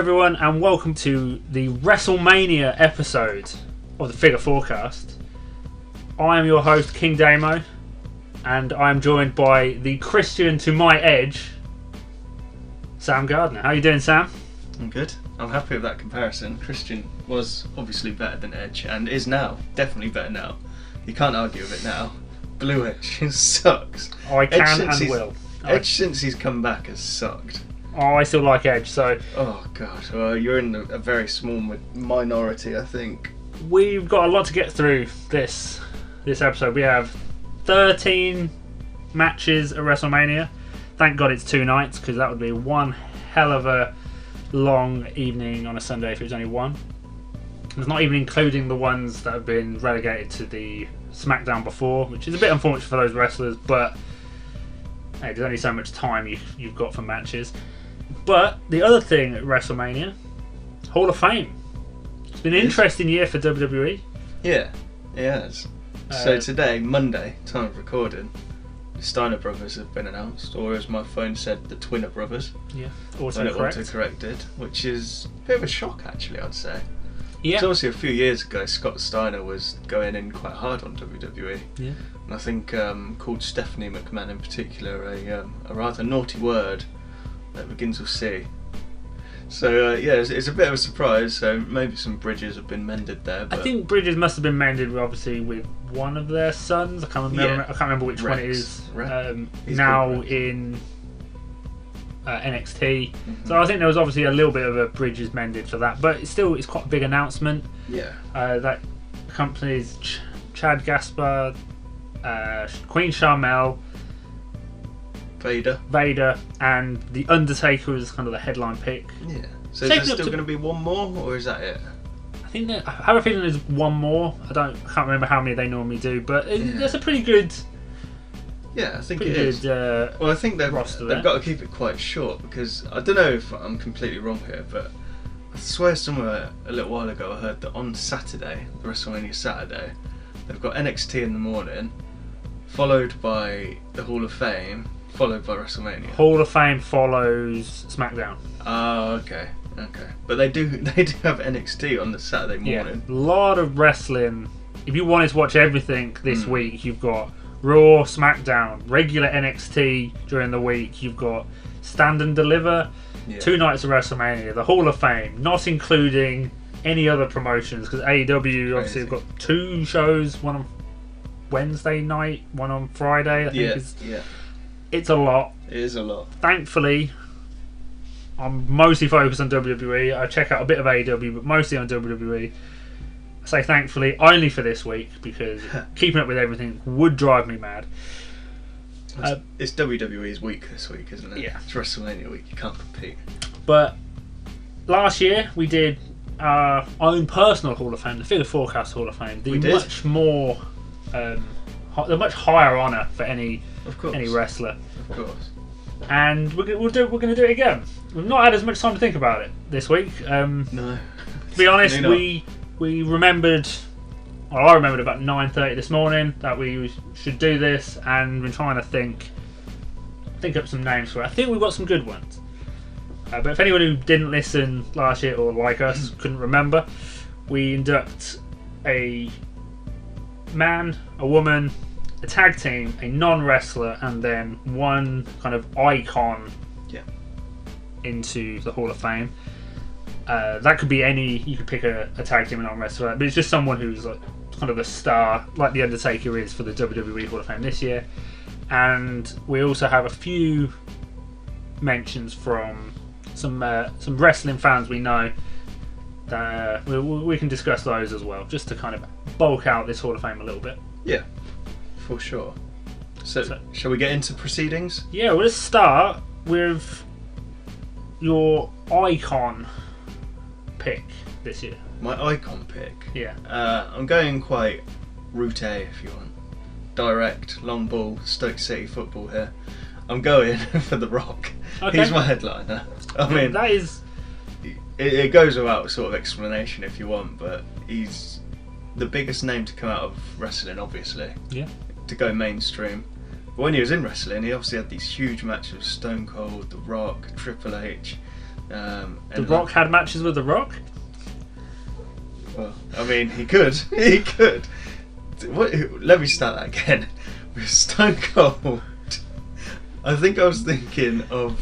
everyone, and welcome to the Wrestlemania episode of the Figure Fourcast. I am your host, King Damo, and I am joined by the Christian to my edge, Sam Gardner. How are you doing, Sam? I'm good. I'm happy with that comparison. Christian was obviously better than Edge, and is now. Definitely better now. You can't argue with it now. Blue Edge sucks. I can and will. Edge, since he's come back, has sucked. Oh, I still like Edge, so... Oh, God. Well, you're in a very small minority, I think. We've got a lot to get through this episode. We have 13 matches at WrestleMania. Thank God it's 2 nights, because that would be one hell of a long evening on a Sunday if it was only one. It's not even including the ones that have been relegated to the SmackDown before, which is a bit unfortunate for those wrestlers, but hey, there's only so much time you've got for matches. But the other thing at WrestleMania, Hall of Fame. It's been an interesting year for WWE. Yeah, it has. So today, Monday, time of recording, the Steiner brothers have been announced, or as my phone said, the Twinner brothers. Yeah, auto-corrected, which is a bit of a shock, actually, I'd say. Yeah. Because obviously a few years ago, Scott Steiner was going in quite hard on WWE. Yeah. And I think called Stephanie McMahon in particular a rather naughty word that begins with C. So yeah, it's a bit of a surprise. So maybe some bridges have been mended there. But I think bridges must have been mended, obviously, with one of their sons. I can't remember which Rex. one it is. Now in NXT. Mm-hmm. So I think there was obviously a little bit of a bridges mended for that, but it's quite a big announcement. Yeah. That accompanies Chad Gaspar, Queen Sharmell, Vader, and The Undertaker is kind of the headline pick. Yeah. So is there still going to be one more, or is that it? I have a feeling there's one more. I can't remember how many they normally do, but that's a pretty good. Yeah, I think it is. Well, I think they've got to keep it quite short, because I don't know if I'm completely wrong here, but I swear somewhere a little while ago I heard that on Saturday, the WrestleMania Saturday, they've got NXT in the morning, followed by the Hall of Fame, followed by WrestleMania. Hall of Fame follows SmackDown. Oh, okay. But they do have NXT on the Saturday morning. Yeah, a lot of wrestling. If you wanted to watch everything this week, you've got Raw, SmackDown, regular NXT during the week. You've got Stand and Deliver, 2 nights of WrestleMania, the Hall of Fame, not including any other promotions, because AEW obviously have got 2 shows, one on Wednesday night, one on Friday. I think it's a lot. It is a lot. Thankfully, I'm mostly focused on WWE. I check out a bit of AEW, but mostly on WWE. I say thankfully only for this week, because keeping up with everything would drive me mad. It's WWE's week this week, isn't it? Yeah. It's WrestleMania week, you can't compete. But last year we did our own personal Hall of Fame, the Figure Fourcast Hall of Fame. The much higher honour for any wrestler. Of course. And we're going to do it again. We've not had as much time to think about it this week. No. To be honest, we remembered, or I remembered about 9:30 this morning that we should do this, and been trying to think up some names for it. I think we've got some good ones. But if anyone who didn't listen last year, or like us, couldn't remember, we induct a man, a woman, a tag team, a non-wrestler, and then one kind of icon into the Hall of Fame. That could be any. You could pick a tag team and non-wrestler, but it's just someone who's like kind of a star, like The Undertaker is for the WWE Hall of Fame this year. And we also have a few mentions from some wrestling fans we know. We can discuss those as well, just to kind of bulk out this Hall of Fame a little bit. Yeah, for sure. So shall we get into proceedings? Yeah, we'll just start with your icon pick this year. My icon pick? Yeah. I'm going quite Route A, if you want. Direct, long ball, Stoke City football here. I'm going for The Rock. Okay. He's my headliner. I mean, that is... It goes without sort of explanation if you want, but he's the biggest name to come out of wrestling, obviously. Yeah. To go mainstream. But when he was in wrestling, he obviously had these huge matches with Stone Cold, The Rock, Triple H. The Rock had matches with The Rock? Well, I mean, he could. He could. Let me start that again. With Stone Cold, I think I was thinking of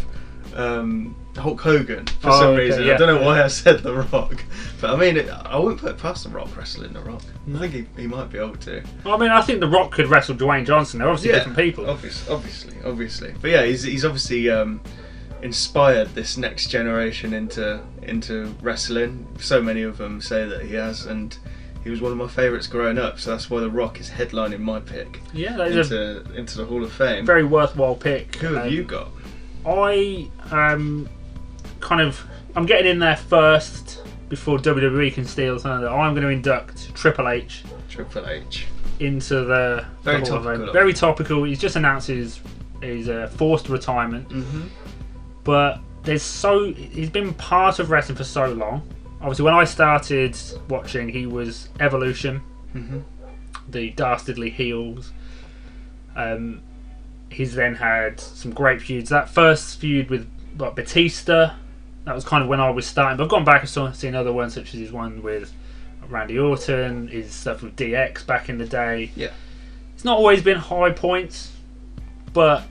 Hulk Hogan for some reason. Yeah, I don't know why I said The Rock, but I mean, I wouldn't put it past The Rock wrestling The Rock. I think he might be able to. Well, I mean, I think The Rock could wrestle Dwayne Johnson. They're obviously different people. Obviously. But yeah, he's obviously inspired this next generation into wrestling. So many of them say that he has, and he was one of my favourites growing up. So that's why The Rock is headlining my pick. Yeah, that is into the Hall of Fame. Very worthwhile pick. Who have you got? I I'm getting in there first before WWE can steal something. I'm going to induct Triple H. Into the very Hall topical. of Fame. Very topical. He's just announced his forced retirement. Mm-hmm. But he's been part of wrestling for so long. Obviously, when I started watching, he was Evolution, the dastardly heels. He's then had some great feuds. That first feud with Batista, that was kind of when I was starting. But I've gone back and seen other ones, such as his one with Randy Orton, his stuff with DX back in the day. Yeah, it's not always been high points, but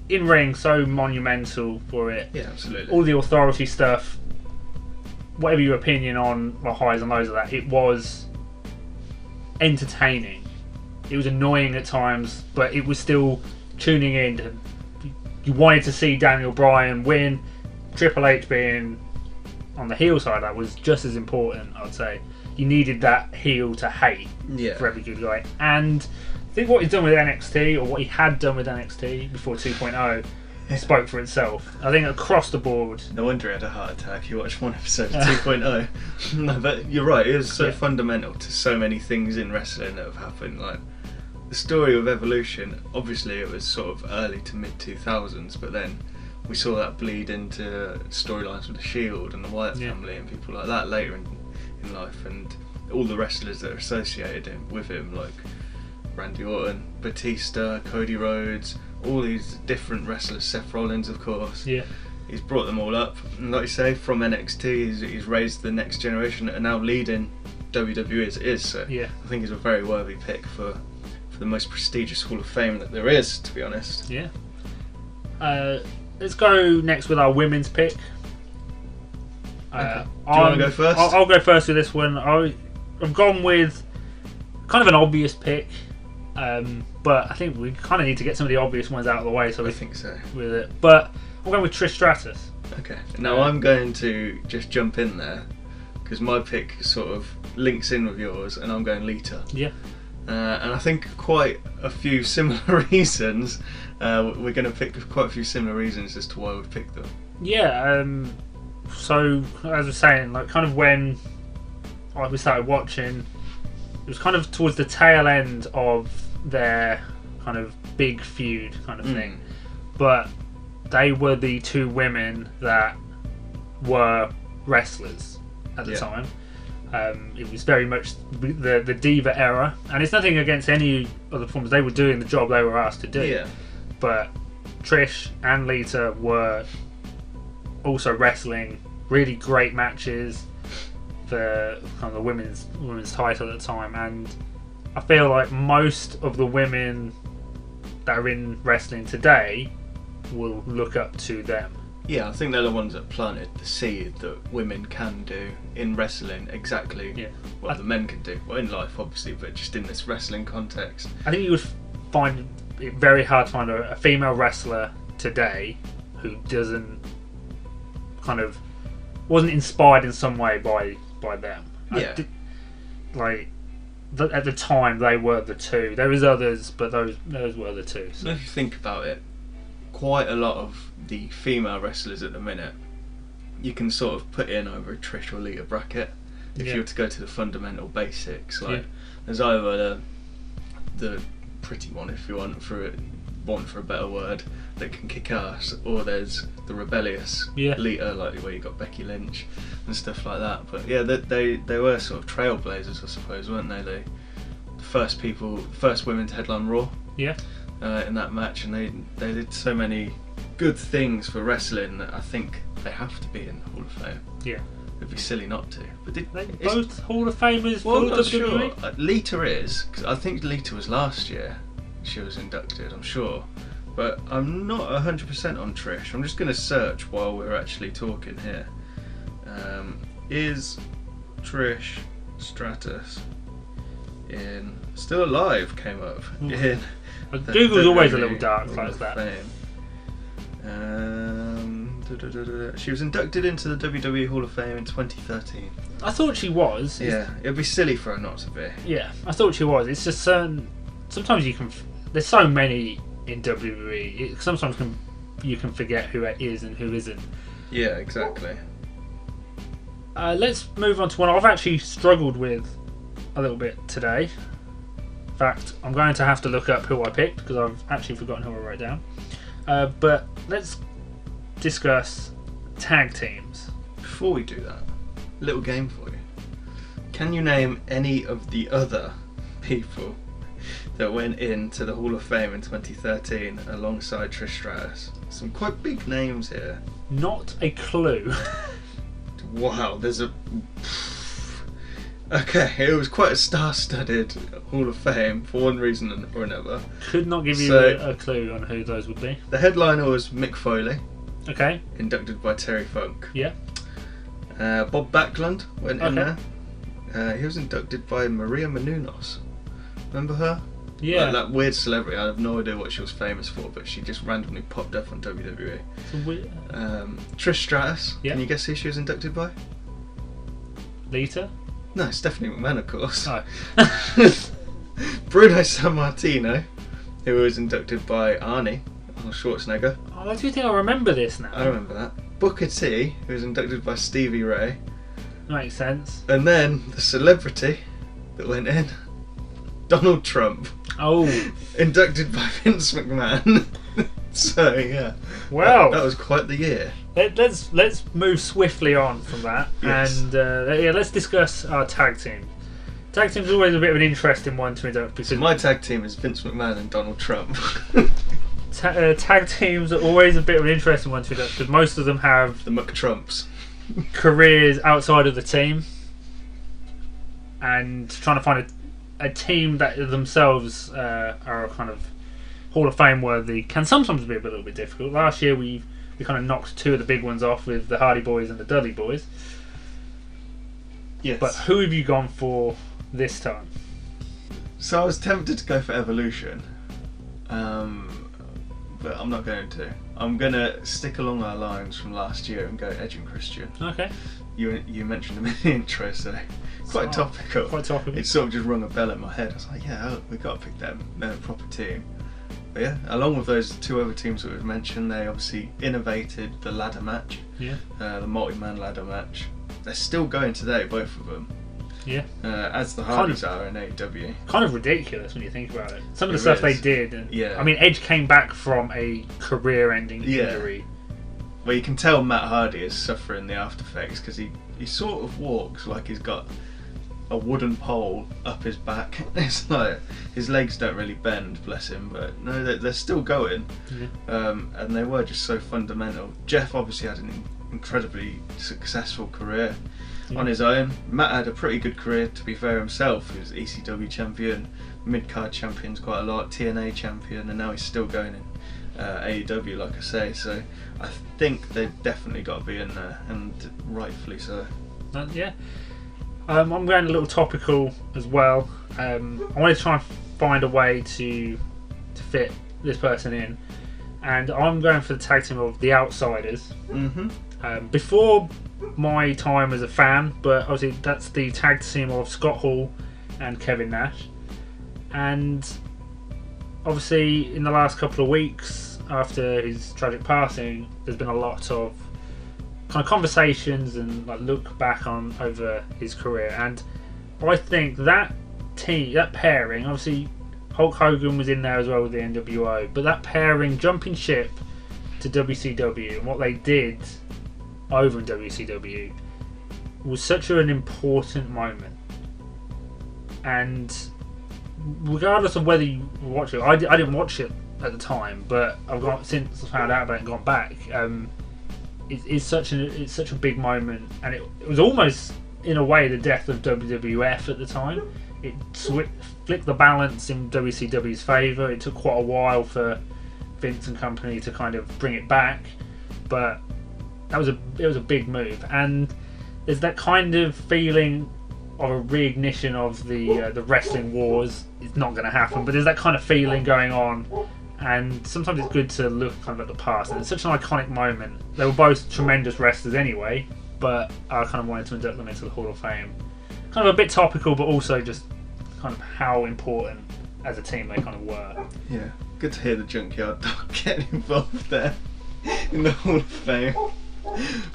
in ring, so monumental for it. Yeah, absolutely. All the authority stuff, whatever your opinion on the highs and lows of that, it was entertaining. It was annoying at times, but it was still tuning in. You wanted to see Daniel Bryan win. Triple H being on the heel side, that was just as important, I'd say. You needed that heel to hate for every good guy. And I think what he's done with NXT, or what he had done with NXT before 2.0, spoke for itself. I think across the board. No wonder he had a heart attack. He watched one episode of 2.0. No, but you're right. It was so fundamental to so many things in wrestling that have happened. Like the story of Evolution. Obviously, it was sort of early to mid 2000s, but then we saw that bleed into storylines with the Shield and the Wyatt family and people like that later in life, and all the wrestlers that are associated with him, like Randy Orton, Batista, Cody Rhodes, all these different wrestlers, Seth Rollins of course. Yeah. He's brought them all up, and like you say, from NXT he's raised the next generation that are now leading WWE as it is, so I think he's a very worthy pick for the most prestigious Hall of Fame that there is, to be honest. Yeah. Let's go next with our women's pick. Okay. Do you want to go first? I'll go first with this one. I've gone with kind of an obvious pick, but I think we kind of need to get some of the obvious ones out of the way. So I think so. With it, but I'm going with Trish Stratus. Okay. Now I'm going to just jump in there because my pick sort of links in with yours, and I'm going Lita. Yeah. And I think quite a few similar reasons. We're going to pick quite a few similar reasons as to why we've picked them. Yeah. So as I was saying, like kind of when we started watching, it was kind of towards the tail end of their kind of big feud kind of thing. But they were the two women that were wrestlers at the time. It was very much the diva era, and it's nothing against any other performers. They were doing the job they were asked to do. Yeah. But Trish and Lita were also wrestling really great matches for kind of the women's title at the time, and I feel like most of the women that are in wrestling today will look up to them. Yeah, I think they're the ones that planted the seed that women can do in wrestling exactly what the men can do. Well, in life, obviously, but just in this wrestling context. I think you would find it very hard to find a female wrestler today who wasn't inspired in some way by them. Yeah. At the time, they were the two. There was others, but those were the two. So. If you think about it, quite a lot of the female wrestlers at the minute, you can sort of put in over a Trish or Lita bracket if you were to go to the fundamental basics. Like there's either the pretty one, if you want for a better word, that can kick ass, or there's the rebellious Lita, like where you got Becky Lynch and stuff like that. But yeah, they were sort of trailblazers, I suppose, weren't they? The first women to headline Raw. Yeah. In that match, and they did so many good things for wrestling that I think they have to be in the Hall of Fame. Yeah. It'd be silly not to. But both Hall of Famers? Well, I'm not sure. Lita is, because I think Lita was last year. She was inducted, I'm sure. But I'm not 100% on Trish. I'm just going to search while we're actually talking here. Is Trish Stratus still alive? Came up in. Google's always a little dark like that. She was inducted into the WWE Hall of Fame in 2013. I thought she was. Yeah, it'd be silly for her not to be. Yeah, I thought she was. It's just sometimes you can. There's so many in WWE. Sometimes you can forget who it is and who isn't. Yeah, exactly. Let's move on to one I've actually struggled with a little bit today. In fact, I'm going to have to look up who I picked because I've actually forgotten who I wrote down. But let's discuss tag teams. Before we do that, a little game for you. Can you name any of the other people that went into the Hall of Fame in 2013 alongside Trish Stratus? Some quite big names here. Not a clue. Wow, there's a... Okay, it was quite a star-studded Hall of Fame for one reason or another. Could not give you a clue on who those would be. The headliner was Mick Foley. Okay. Inducted by Terry Funk. Yeah. Bob Backlund went in there. He was inducted by Maria Menounos. Remember her? Yeah. Like that weird celebrity. I have no idea what she was famous for, but she just randomly popped up on WWE. Trish Stratus. Yeah. Can you guess who she was inducted by? Lita? No, Stephanie McMahon, of course. Oh. Bruno Sammartino, who was inducted by Arnold Schwarzenegger. Oh, I do think I remember this now. I remember that. Booker T, who was inducted by Stevie Ray. Makes sense. And then the celebrity that went in, Donald Trump. Oh. Inducted by Vince McMahon. So, yeah. Wow. That was quite the year. Let's move swiftly on from that. Yes. And let's discuss our tag team. Tag team's always a bit of an interesting one to induct because my tag team is Vince McMahon and Donald Trump. Tag teams are always a bit of an interesting one to induct because most of them have the McTrumps careers outside of the team, and trying to find a team that themselves are kind of Hall of Fame worthy can sometimes be a little bit difficult. Last year we kind of knocked two of the big ones off with the Hardy Boys and the Dudley Boys. Yes. But who have you gone for this time? So I was tempted to go for Evolution, but I'm not going to. I'm going to stick along our lines from last year and go Edge and Christian. Okay. You mentioned them in the intro, so quite topical. Quite topical. It sort of just rung a bell in my head. I was like, yeah, we've got to pick them. They're a proper team. But yeah, along with those two other teams that we've mentioned, they obviously innovated the ladder match. Yeah. The multi-man ladder match. They're still going today, both of them. Yeah. As the Hardys are in AEW. Kind of ridiculous when you think about it. Some of the stuff they did. And, yeah. I mean, Edge came back from a career-ending injury. Well, you can tell Matt Hardy is suffering the after effects because he sort of walks like he's got a wooden pole up his back. It's like his legs don't really bend, bless him, but no, they're still going. Yeah. And they were just so fundamental. Jeff obviously had an incredibly successful career on his own. Matt had a pretty good career, to be fair himself. He was ECW champion, mid-card champions quite a lot, TNA champion, and now he's still going in AEW, like I say. So I think they've definitely got to be in there, and rightfully so. Yeah. I'm going a little topical as well. I want to try and find a way to fit this person in, and I'm going for the tag team of the Outsiders. Mm-hmm. Before my time as a fan, but obviously that's the tag team of Scott Hall and Kevin Nash. And obviously in the last couple of weeks after his tragic passing, there's been a lot of kind of conversations and like look back on over his career, and I think that team, that pairing, obviously Hulk Hogan was in there as well with the NWO, but that pairing jumping ship to WCW and what they did over in WCW was such an important moment. And regardless of whether you watch it, I didn't watch it at the time, but I've got since found out about it and gone back. it's such a big moment, and it was almost in a way the death of WWF at the time. It flipped the balance in WCW's favour. It took quite a while for Vince and company to kind of bring it back, but it was a big move, and there's that kind of feeling of a reignition of the wrestling wars. It's not going to happen, but there's that kind of feeling going on, and sometimes it's good to look kind of at the past, and it's such an iconic moment. They were both tremendous wrestlers anyway, but I kind of wanted to induct them into the Hall of Fame. Kind of a bit topical, but also just kind of how important as a team they kind of were. Yeah, good to hear the Junkyard Dog getting involved there in the Hall of Fame.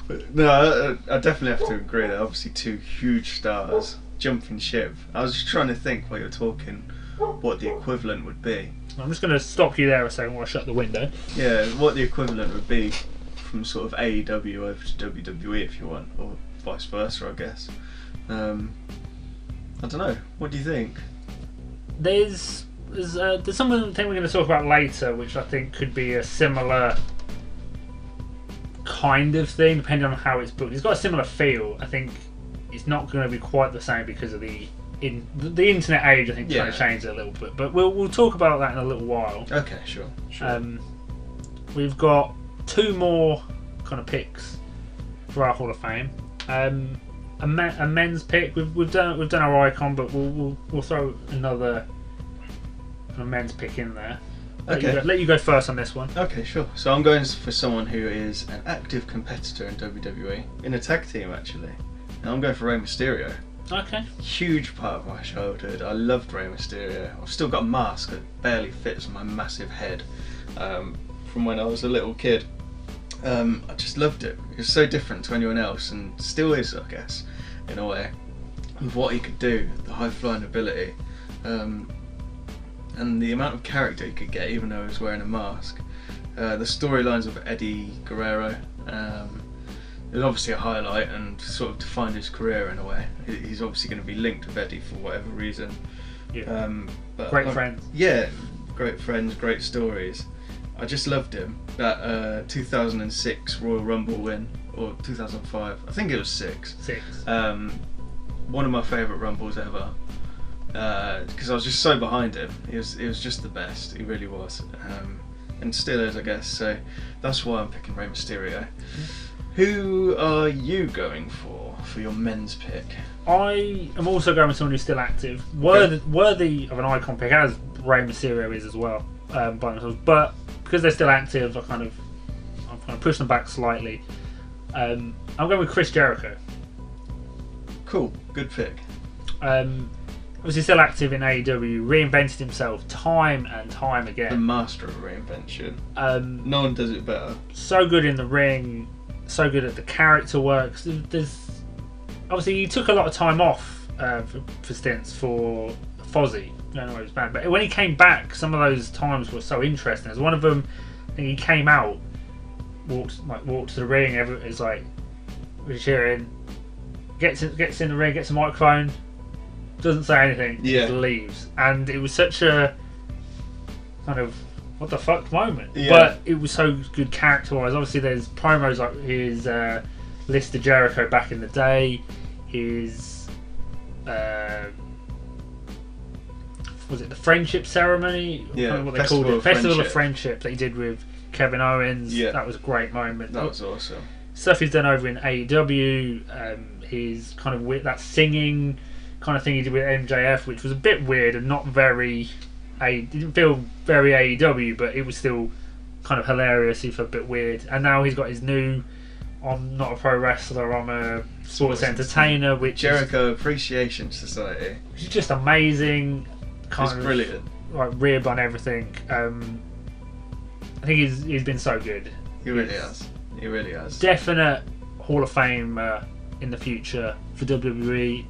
But no, I definitely have to agree. They're obviously two huge stars jumping ship. I was just trying to think while you were talking what the equivalent would be. I'm just going to stop you there a second while I shut the window. Yeah, what the equivalent would be from sort of AEW over to WWE, if you want, or vice versa, I guess. I don't know. What do you think? There's something we're going to talk about later, which I think could be a similar kind of thing, depending on how it's booked. It's got a similar feel. I think it's not going to be quite the same because of the internet age. I think trying to change it a little bit, but we'll talk about that in a little while. Okay, sure. We've got two more kind of picks for our Hall of Fame. A men's pick. We've done our icon, but we'll throw another kind of men's pick in there. Let you go first on this one. Okay, sure. So I'm going for someone who is an active competitor in WWE, in a tag team actually. And I'm going for Rey Mysterio. Okay. Huge part of my childhood. I loved Rey Mysterio. I've still got a mask that barely fits on my massive head from when I was a little kid. I just loved it. It was so different to anyone else, and still is, I guess, in a way, with what he could do, the high flying ability. And the amount of character he could get even though he was wearing a mask. The storylines of Eddie Guerrero, it was obviously a highlight and sort of defined his career in a way. He's obviously going to be linked with Eddie for whatever reason. Yeah. Great friends. Yeah, great friends, great stories. I just loved him. That 2006 Royal Rumble win, or 2005, I think it was 6. One of my favourite Rumbles ever. Because I was just so behind him. He was just the best. He really was, and still is, I guess. So that's why I'm picking Rey Mysterio. Who are you going for your men's pick? I am also going with someone who's still active, worthy of an icon pick, as Rey Mysterio is as well, by themselves. But because they're still active, I'm kind of pushing them back slightly. I'm going with Chris Jericho. Cool, good pick. Obviously still active in AEW, reinvented himself time and time again. The master of reinvention. No one does it better. So good in the ring, so good at the character work. Obviously he took a lot of time off for stints for Fozzy. I don't know why he was banned, but when he came back, some of those times were so interesting. As one of them, I think he came out, walked to the ring. Everybody's like, we're cheering. Gets in the ring, gets a microphone. Doesn't say anything, just leaves, and it was such a kind of what the fuck moment. But it was so good character-wise. Obviously, there's promos like his list of Jericho back in the day, his was it the friendship ceremony? Yeah, kind of what they called it, Festival of Friendship that he did with Kevin Owens. Yeah, that was a great moment. That was awesome. Stuff he's done over in AEW, his kind of weird, that singing kind of thing he did with MJF, which was a bit weird and not very it didn't feel very AEW, but it was still kind of hilarious, if a bit weird. And now he's got his new I'm not a pro wrestler, I'm a sports entertainer, which Jericho Appreciation Society, which is just amazing. It's brilliant, like rib on everything. I think he's been so good. He really has. Definite Hall of Fame in the future for WWE.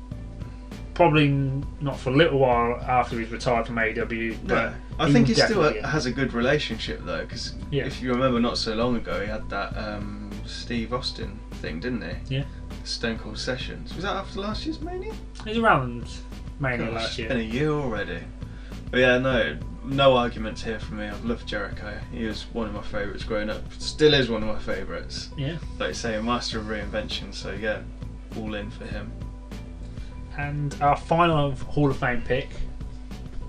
Probably not for a little while after he's retired from AEW. No, I think he still has a good relationship though, because if you remember, not so long ago he had that Steve Austin thing, didn't he? Yeah. The Stone Cold Sessions. Was that after last year's Mania? It was around Mania last year. It's been a year already. But yeah, no, no arguments here for me. I've loved Jericho. He was one of my favourites growing up. Still is one of my favourites. Yeah. Like you say, a master of reinvention. So yeah, all in for him. And our final Hall of Fame pick.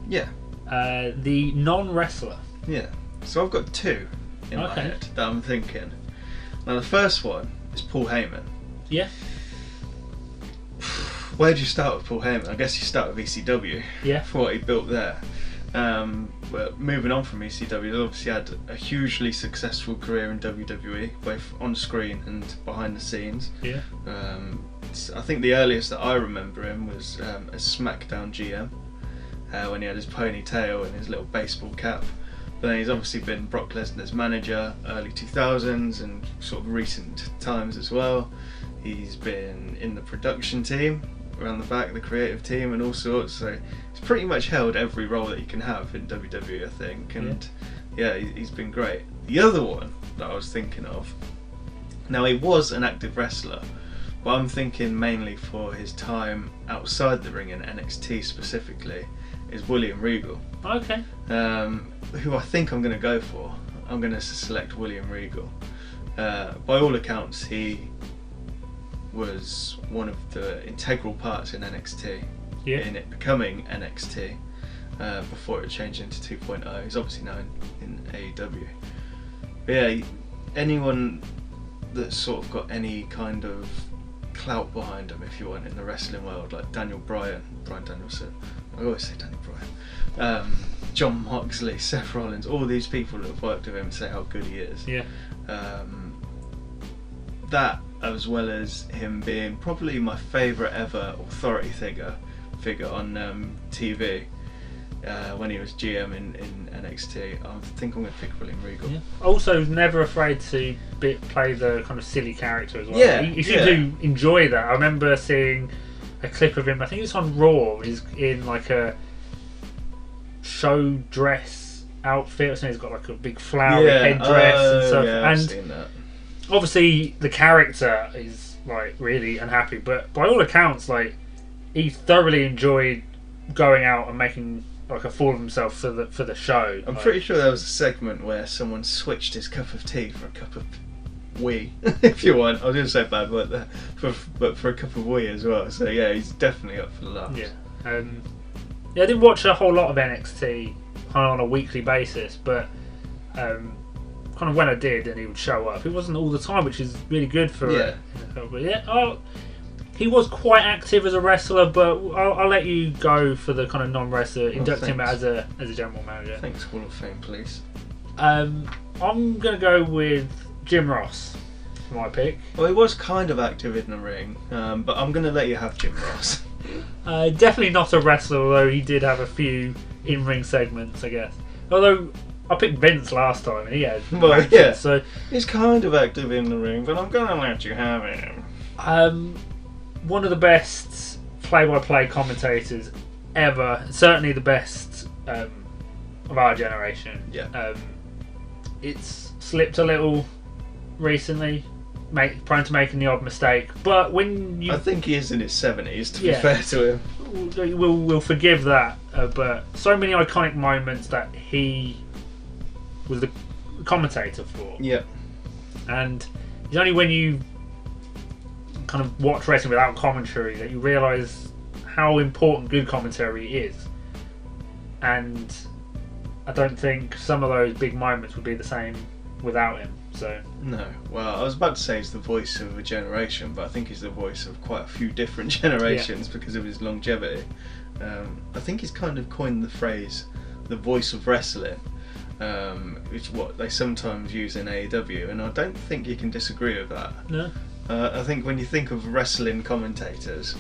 Yeah. The non-wrestler. Yeah. So I've got two in my head that I'm thinking. Now the first one is Paul Heyman. Yeah. Where do you start with Paul Heyman? I guess you start with ECW. Yeah. For what he built there. But moving on from ECW, he obviously had a hugely successful career in WWE, both on screen and behind the scenes. Yeah. I think the earliest that I remember him was as SmackDown GM, when he had his ponytail and his little baseball cap. But then he's obviously been Brock Lesnar's manager early 2000s and sort of recent times as well. He's been in the production team, around the back, the creative team and all sorts. So he's pretty much held every role that you can have in WWE, I think. And yeah, he's been great. The other one that I was thinking of, now he was an active wrestler, but I'm thinking mainly for his time outside the ring in NXT specifically, is William Regal. Okay. Who I think I'm going to go for. I'm going to select William Regal. By all accounts, he was one of the integral parts in NXT, in it becoming NXT, before it changed into 2.0. He's obviously now in AEW. But yeah, anyone that's sort of got any kind of clout behind him, if you want, in the wrestling world, like Daniel Bryan, Bryan Danielson, I always say Daniel Bryan, John Moxley, Seth Rollins, all these people that have worked with him say how good he is. Yeah. That, as well as him being probably my favourite ever authority figure on TV, when he was GM in NXT, I think I'm going to pick William Regal. Yeah. Also, never afraid to play the kind of silly character as well. Yeah, you do enjoy that. I remember seeing a clip of him, I think it's on Raw, he's in like a show dress outfit, so he's got like a big flowery headdress and stuff. I've seen that. Obviously the character is like really unhappy, but by all accounts, like, he thoroughly enjoyed going out and making like a fool of himself for the show. I'm pretty sure there was a segment where someone switched his cup of tea for a cup of wee, if you want. I was going to say bad word there, but for a cup of wee as well. So yeah, he's definitely up for the laughs. Yeah. I didn't watch a whole lot of NXT on a weekly basis, but kind of when I did and he would show up, it wasn't all the time, which is really good for but he was quite active as a wrestler, but I'll let you go for the kind of non-wrestler, induct him as a general manager. Thanks, Hall of Fame, please. I'm going to go with Jim Ross for my pick. Well, he was kind of active in the ring, but I'm going to let you have Jim Ross. Definitely not a wrestler, although he did have a few in-ring segments, I guess. Although I picked Vince last time and he had matches, so he's kind of active in the ring, but I'm going to let you have him. One of the best play-by-play commentators ever, certainly the best of our generation. Yeah. It's slipped a little recently, prone to making the odd mistake, but when you... I think he is in his 70s, to be fair to him. We'll forgive that, but so many iconic moments that he was the commentator for. Yeah. And it's only when you kind of watch wrestling without commentary that you realise how important good commentary is. And I don't think some of those big moments would be the same without him. So no. Well, I was about to say he's the voice of a generation, but I think he's the voice of quite a few different generations because of his longevity. I think he's kind of coined the phrase the voice of wrestling, which is what they sometimes use in AEW, and I don't think you can disagree with that. No. I think when you think of wrestling commentators,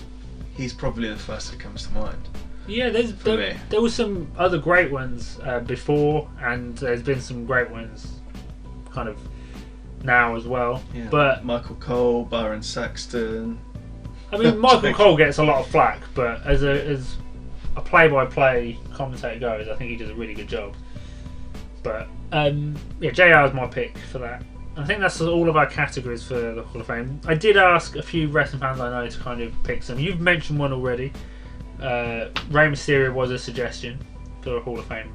he's probably the first that comes to mind. Yeah, there were some other great ones before, and there's been some great ones kind of now as well. Yeah, but Michael Cole, Byron Saxton. I mean, Michael Cole gets a lot of flack, but as a play-by-play commentator goes, I think he does a really good job. But JR is my pick for that. I think that's all of our categories for the Hall of Fame. I did ask a few wrestling fans I know to kind of pick some. You've mentioned one already. Rey Mysterio was a suggestion for a Hall of Fame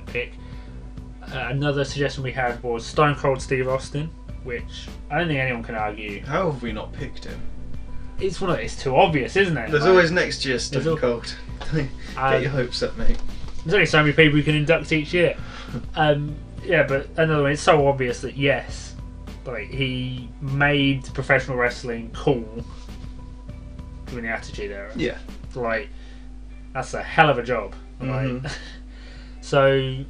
pick. Another suggestion we had was Stone Cold Steve Austin, which I don't think anyone can argue. How have we not picked him? It's too obvious, isn't it? There's always next year Stone Cold. Get your hopes up, mate. There's only so many people you can induct each year. Yeah, but another one, it's so obvious that yes, like he made professional wrestling cool during the Attitude Era. Yeah. Like, that's a hell of a job. Mm-hmm. Like, so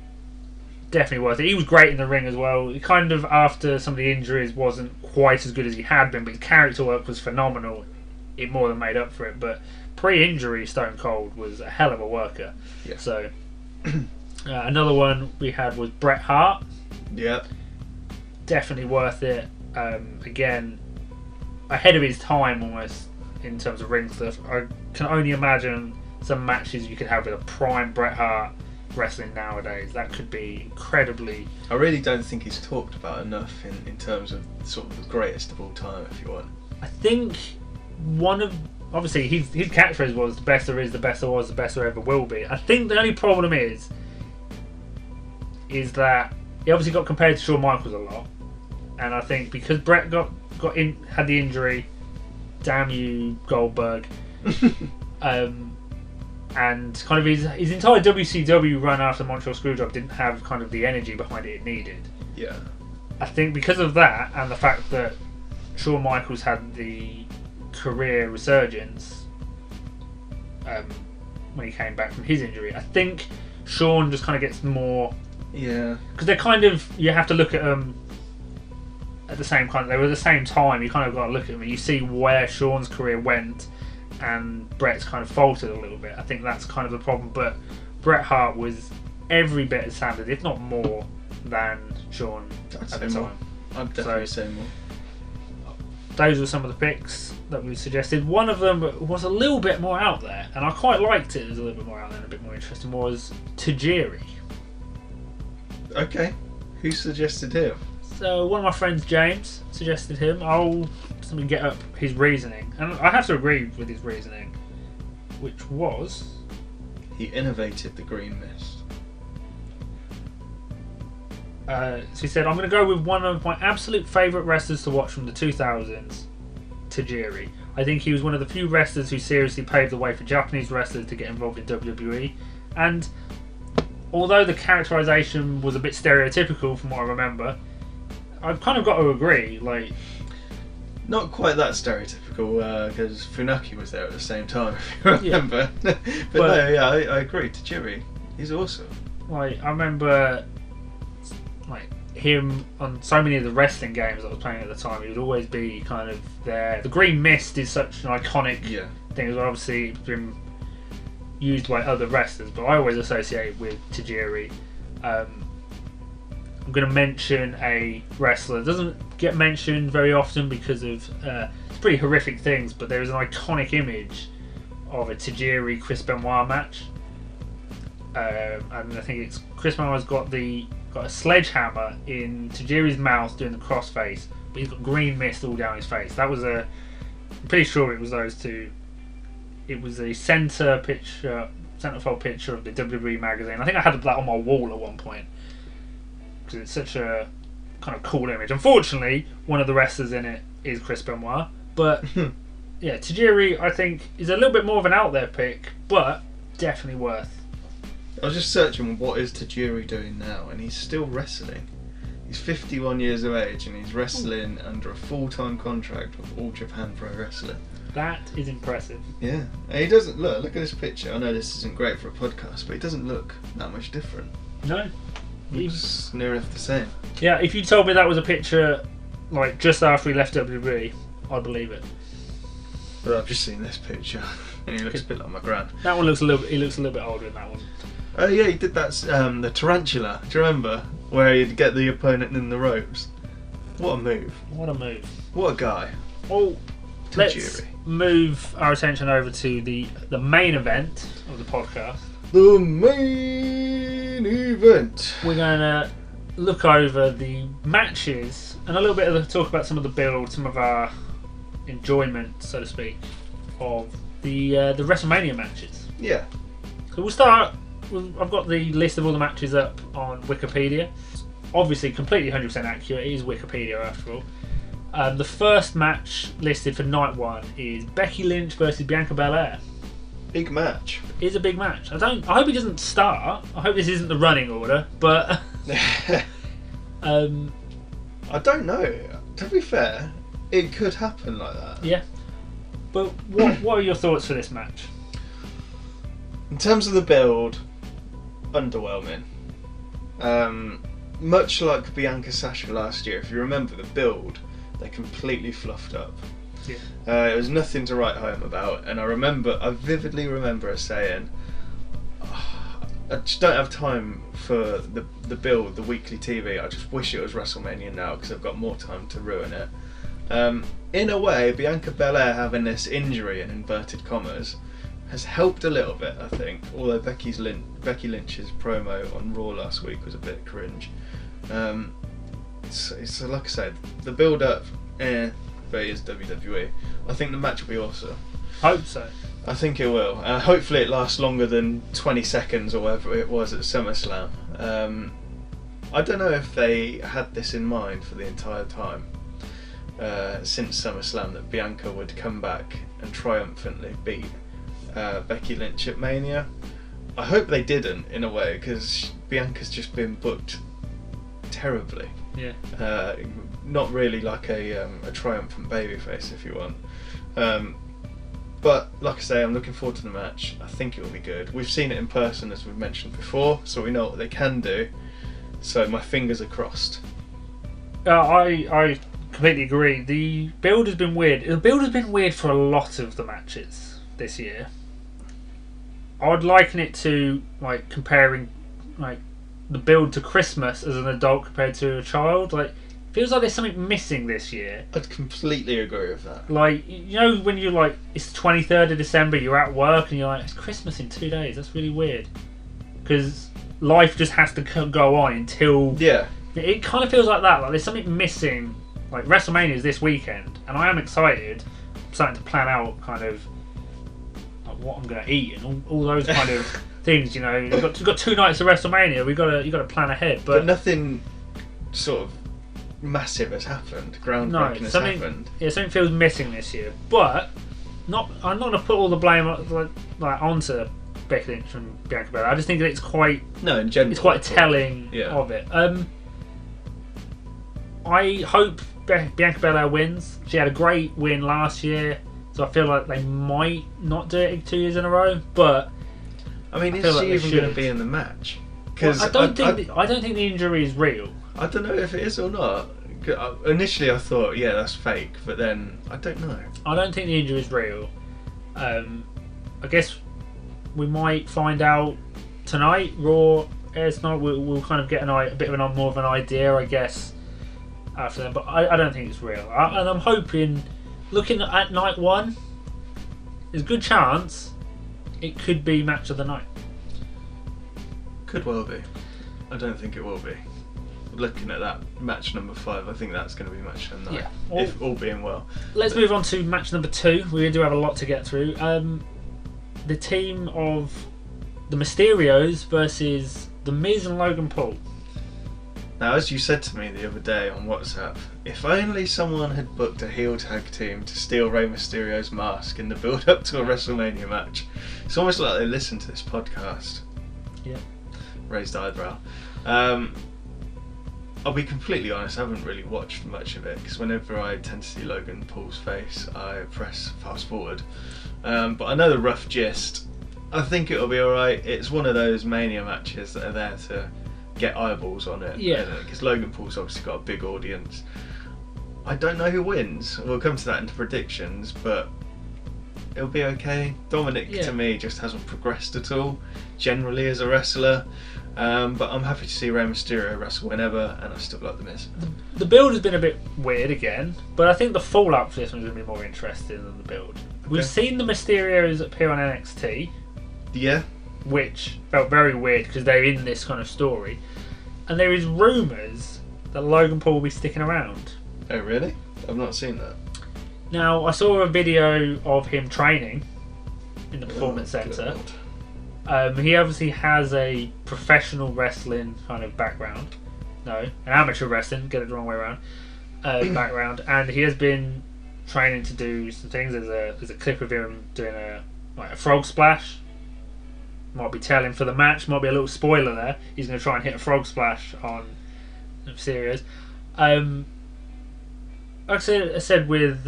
definitely worth it. He was great in the ring as well. He kind of, after some of the injuries, wasn't quite as good as he had been, but his character work was phenomenal. It more than made up for it. But pre-injury, Stone Cold was a hell of a worker. Yeah. So another one we had was Bret Hart. Yep. Definitely worth it. Again, ahead of his time almost in terms of ring stuff. I can only imagine some matches you could have with a prime Bret Hart wrestling nowadays. That could be incredibly... I really don't think he's talked about enough in terms of sort of the greatest of all time, if you want. I think one of... Obviously, his catchphrase was, the best there is, the best there was, the best there ever will be. I think the only problem is that he obviously got compared to Shawn Michaels a lot. And I think because Bret had the injury, damn you, Goldberg, and kind of his entire WCW run after Montreal Screwjob didn't have kind of the energy behind it needed. Yeah. I think because of that and the fact that Shawn Michaels had the career resurgence when he came back from his injury, I think Shawn just kind of gets more... Yeah. Because they're kind of... You have to look at them at the same kind. They were at the same time. You kind of got to look at them and you see where Shawn's career went and Bret's kind of faltered a little bit. I think that's kind of the problem. But Bret Hart was every bit as talented, if not more, than Shawn at the time. I'd definitely say more. Those were some of the picks that we suggested. One of them was a little bit more out there, and I quite liked it. It was a little bit more out there and a bit more interesting. Was Tajiri. Okay, who suggested him? So one of my friends, James, suggested him. I'll simply get up his reasoning, and I have to agree with his reasoning, which was he innovated the green mist. So he said, I'm going to go with one of my absolute favourite wrestlers to watch from the 2000s, Tajiri. I think he was one of the few wrestlers who seriously paved the way for Japanese wrestlers to get involved in WWE. And although the characterisation was a bit stereotypical from what I remember, I've kind of got to agree. Like, not quite that stereotypical, because Funaki was there at the same time, if you remember. Yeah. but no, yeah, I agree. Tajiri, he's awesome. Like, I remember... like him on so many of the wrestling games I was playing at the time, he would always be kind of there. The green mist is such an iconic thing as well. Obviously, it's been used by other wrestlers, but I always associate it with Tajiri. I'm going to mention a wrestler that doesn't get mentioned very often because of it's pretty horrific things, but there is an iconic image of a Tajiri Chris Benoit match, and I think it's Chris Benoit's got a sledgehammer in Tajiri's mouth doing the crossface, but he's got green mist all down his face. That was I'm pretty sure it was those two. It was a centerfold picture of the WWE magazine. I think I had that on my wall at one point because it's such a kind of cool image. Unfortunately, one of the wrestlers in it is Chris Benoit, but yeah, Tajiri I think is a little bit more of an out there pick, but definitely worth. I was just searching what is Tajiri doing now, and he's still wrestling. He's 51 years of age, and he's wrestling under a full-time contract with All Japan Pro Wrestling. That is impressive. Yeah, and he doesn't look at this picture. I know this isn't great for a podcast, but he doesn't look that much different. No, he's near enough the same. Yeah, if you told me that was a picture like just after he left WWE, I'd believe it. But I've just seen this picture, and he looks a bit like my gran. That one looks a little. He looks a little bit older in that one. Oh yeah, he did that. The tarantula. Do you remember where he'd get the opponent in the ropes? What a move! What a move! What a guy! Well, let's move our attention over to the main event of the podcast. The main event. We're going to look over the matches and a little bit of talk about some of the build, some of our enjoyment, so to speak, of the WrestleMania matches. Yeah. So we'll start I've got the list of all the matches up on Wikipedia. Obviously, completely 100% accurate. It is Wikipedia after all. The first match listed for night 1 is Becky Lynch versus Bianca Belair. Big match. It is a big match. I hope he doesn't start. I hope this isn't the running order, but I don't know. To be fair, it could happen like that. Yeah. But what are your thoughts for this match? In terms of the build, underwhelming. Much like Bianca Sasha last year, if you remember the build, they completely fluffed up. Yeah. It was nothing to write home about, and I vividly remember her saying, I just don't have time for the build, the weekly TV. I just wish it was WrestleMania now because I've got more time to ruin it. In a way, Bianca Belair having this injury, in inverted commas, has helped a little bit, I think. Although Becky Lynch's promo on Raw last week was a bit cringe. So like I said, the build up, but it is WWE. I think the match will be awesome. Hope so. I think it will. Hopefully it lasts longer than 20 seconds or whatever it was at SummerSlam. I don't know if they had this in mind for the entire time since SummerSlam, that Bianca would come back and triumphantly beat Becky Lynch at Mania. I hope they didn't, in a way, because Bianca's just been booked terribly. Yeah. Not really like a triumphant babyface, if you want. But like I say, I'm looking forward to the match. I think it will be good. We've seen it in person, as we've mentioned before, so we know what they can do. So my fingers are crossed. I completely agree. The build has been weird. The build has been weird for a lot of the matches this year. I would liken it to like comparing like the build to Christmas as an adult compared to a child. Like, feels like there's something missing this year. I'd completely agree with that. Like, you know, when you're like, it's the 23rd of December, you're at work and you're like, it's Christmas in 2 days. That's really weird. Because life just has to go on until... Yeah. It kind of feels like that. Like, there's something missing. Like, WrestleMania is this weekend, and I am excited. I'm starting to plan out kind of like what I'm going to eat and all those kind of things, you know. We've got 2 nights of WrestleMania. You got to plan ahead. But nothing sort of massive has happened. Groundbreaking has happened. Yeah, something feels missing this year. But I'm not going to put all the blame like onto Becky Lynch and Bianca Belair. I just think that it's quite in general, it's quite telling of it. I hope Bianca Belair wins. She had a great win last year, so I feel like they might not do it 2 years in a row. But I mean, is she even going to be in the match? Because I don't think the injury is real. I don't know if it is or not. Initially I thought, yeah, that's fake, but then I don't know. I don't think the injury is real. I guess we might find out tonight. Raw airs tonight. We'll kind of get a bit of more of an idea, I guess, after them. But I don't think it's real. And I'm hoping, looking at night 1, there's a good chance it could be match of the night. Could well be. I don't think it will be. Looking at that match number 5, I think that's going to be match of the night. Yeah. If all being well. Let's move on to match number 2. We do have a lot to get through. The team of the Mysterios versus The Miz and Logan Paul. Now, as you said to me the other day on WhatsApp, if only someone had booked a heel tag team to steal Rey Mysterio's mask in the build-up to a WrestleMania match. It's almost like they listen to this podcast. Yeah. Raised eyebrow. I'll be completely honest, I haven't really watched much of it, because whenever I tend to see Logan Paul's face, I press fast forward. But I know the rough gist. I think it'll be alright. It's one of those Mania matches that are there to get eyeballs on it. Yeah. Because Logan Paul's obviously got a big audience. I don't know who wins. We'll come to that in the predictions, but it'll be okay. Dominic, to me, just hasn't progressed at all, generally, as a wrestler. But I'm happy to see Rey Mysterio wrestle whenever, and I still like The Miz. The build has been a bit weird again, but I think the fallout for this one's going to be more interesting than the build. Okay. We've seen the Mysterios appear on NXT. Yeah. Which felt very weird because they're in this kind of story. And there is rumours that Logan Paul will be sticking around. Oh, really? I've not seen that. Now, I saw a video of him training in the Performance Centre. He obviously has a professional wrestling kind of background. No, an amateur wrestling, get it the wrong way around. Background, and he has been training to do some things. There's a clip of him doing a frog splash. Might be telling for the match, might be a little spoiler there. He's going to try and hit a frog splash on Serious. Like I said with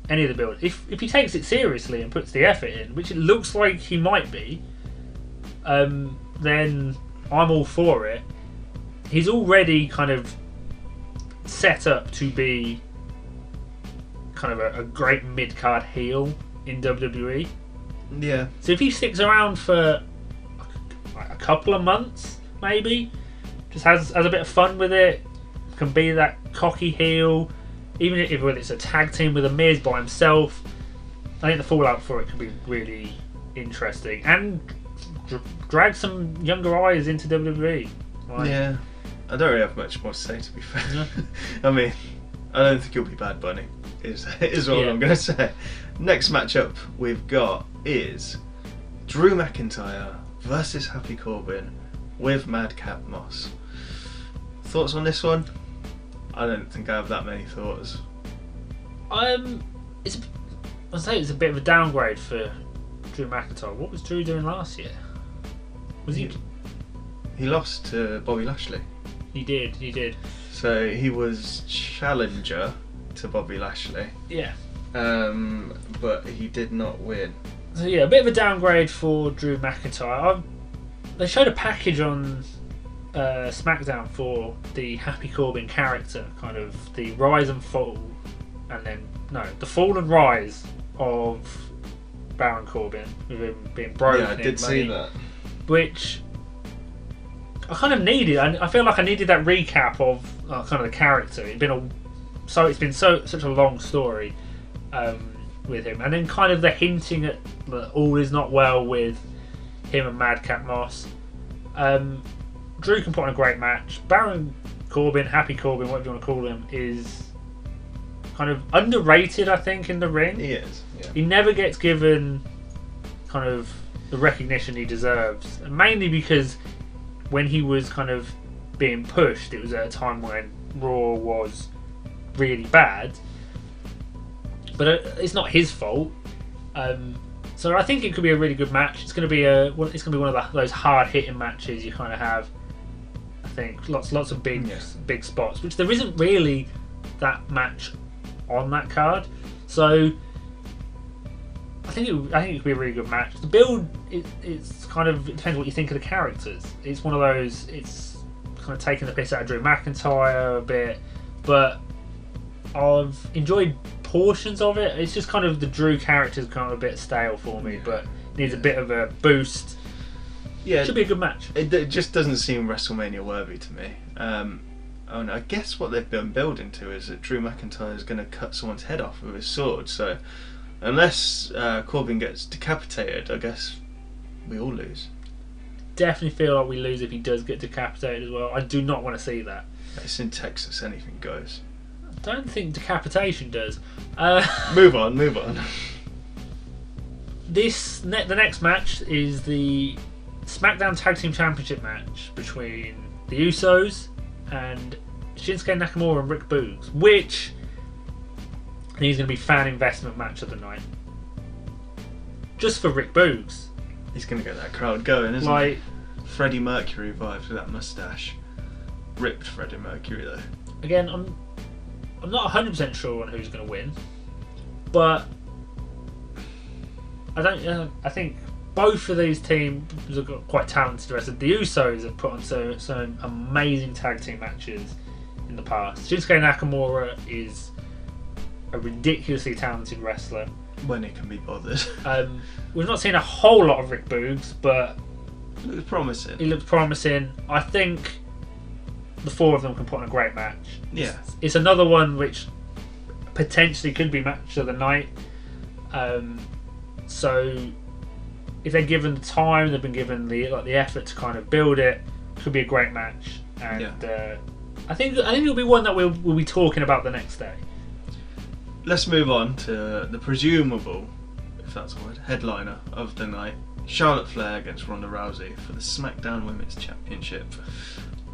any of the build, if he takes it seriously and puts the effort in, which it looks like he might be, then I'm all for it. He's already kind of set up to be kind of a great mid-card heel in WWE. Yeah. So if he sticks around for a couple of months, maybe, just has a bit of fun with it, can be that cocky heel, even if it's a tag team with a Miz by himself, I think the fallout for it can be really interesting and drag some younger eyes into WWE. Yeah. I don't really have much more to say, to be fair. Yeah. I mean, I don't think he'll be Bad Bunny, is all I'm going to say. Next matchup we've got is Drew McIntyre versus Happy Corbin with Madcap Moss. Thoughts on this one? I don't think I have that many thoughts. I'd say it's a bit of a downgrade for Drew McIntyre. What was Drew doing last year? He lost to Bobby Lashley. He did. So he was challenger to Bobby Lashley. Yeah. But he did not win. So yeah, a bit of a downgrade for Drew McIntyre. They showed a package on SmackDown for the Happy Corbin character, kind of the rise and fall, the fall and rise of Baron Corbin, with him being broken. Yeah, I did see that. Which I kind of needed. I feel like I needed that recap of kind of the character. It's been such a long story with him, and then kind of the hinting at that all is not well with him and Madcap Moss. Drew can put on a great match. Baron Corbin, Happy Corbin, whatever you want to call him, is kind of underrated, I think, in the ring. He is. Yeah. He never gets given kind of the recognition he deserves, and mainly because when he was kind of being pushed, it was at a time when Raw was really bad. But it's not his fault. So I think it could be a really good match. It's going to be one of those hard hitting matches you kind of have. I think lots of big spots, which there isn't really that match on that card. So I think it could be a really good match. The build, it's kind of, it depends what you think of the characters. It's one of those, it's kind of taking the piss out of Drew McIntyre a bit, but I've enjoyed portions of it. It's just kind of the Drew character's kind of a bit stale for me, but needs a bit of a boost. Yeah, should be a good match. It just doesn't seem WrestleMania worthy to me. And I guess what they've been building to is that Drew McIntyre is going to cut someone's head off with his sword. So unless Corbin gets decapitated, I guess we all lose. Definitely feel like we lose if he does get decapitated as well. I do not want to see that. It's in Texas, anything goes. I don't think decapitation does. Move on. The next match is the SmackDown Tag Team Championship match between the Usos and Shinsuke Nakamura and Rick Boogs, which I think is going to be fan investment match of the night. Just for Rick Boogs. He's going to get that crowd going, isn't he? Freddie Mercury vibes with that moustache. Ripped Freddie Mercury though. Again, I'm not 100% sure on who's going to win, but I think both of these teams have got quite talented wrestlers. The Usos have put on some amazing tag team matches in the past. Shinsuke Nakamura is a ridiculously talented wrestler. When he can be bothered. We've not seen a whole lot of Rick Boogs, but it looks promising. He looks promising. I think the four of them can put on a great match. Yeah. It's another one which potentially could be match of the night. So if they're given the time, they've been given the effort to kind of build it, could be a great match. And I think it'll be one that we'll be talking about the next day. Let's move on to the presumable, if that's a word, headliner of the night Charlotte Flair against Ronda Rousey for the SmackDown Women's Championship.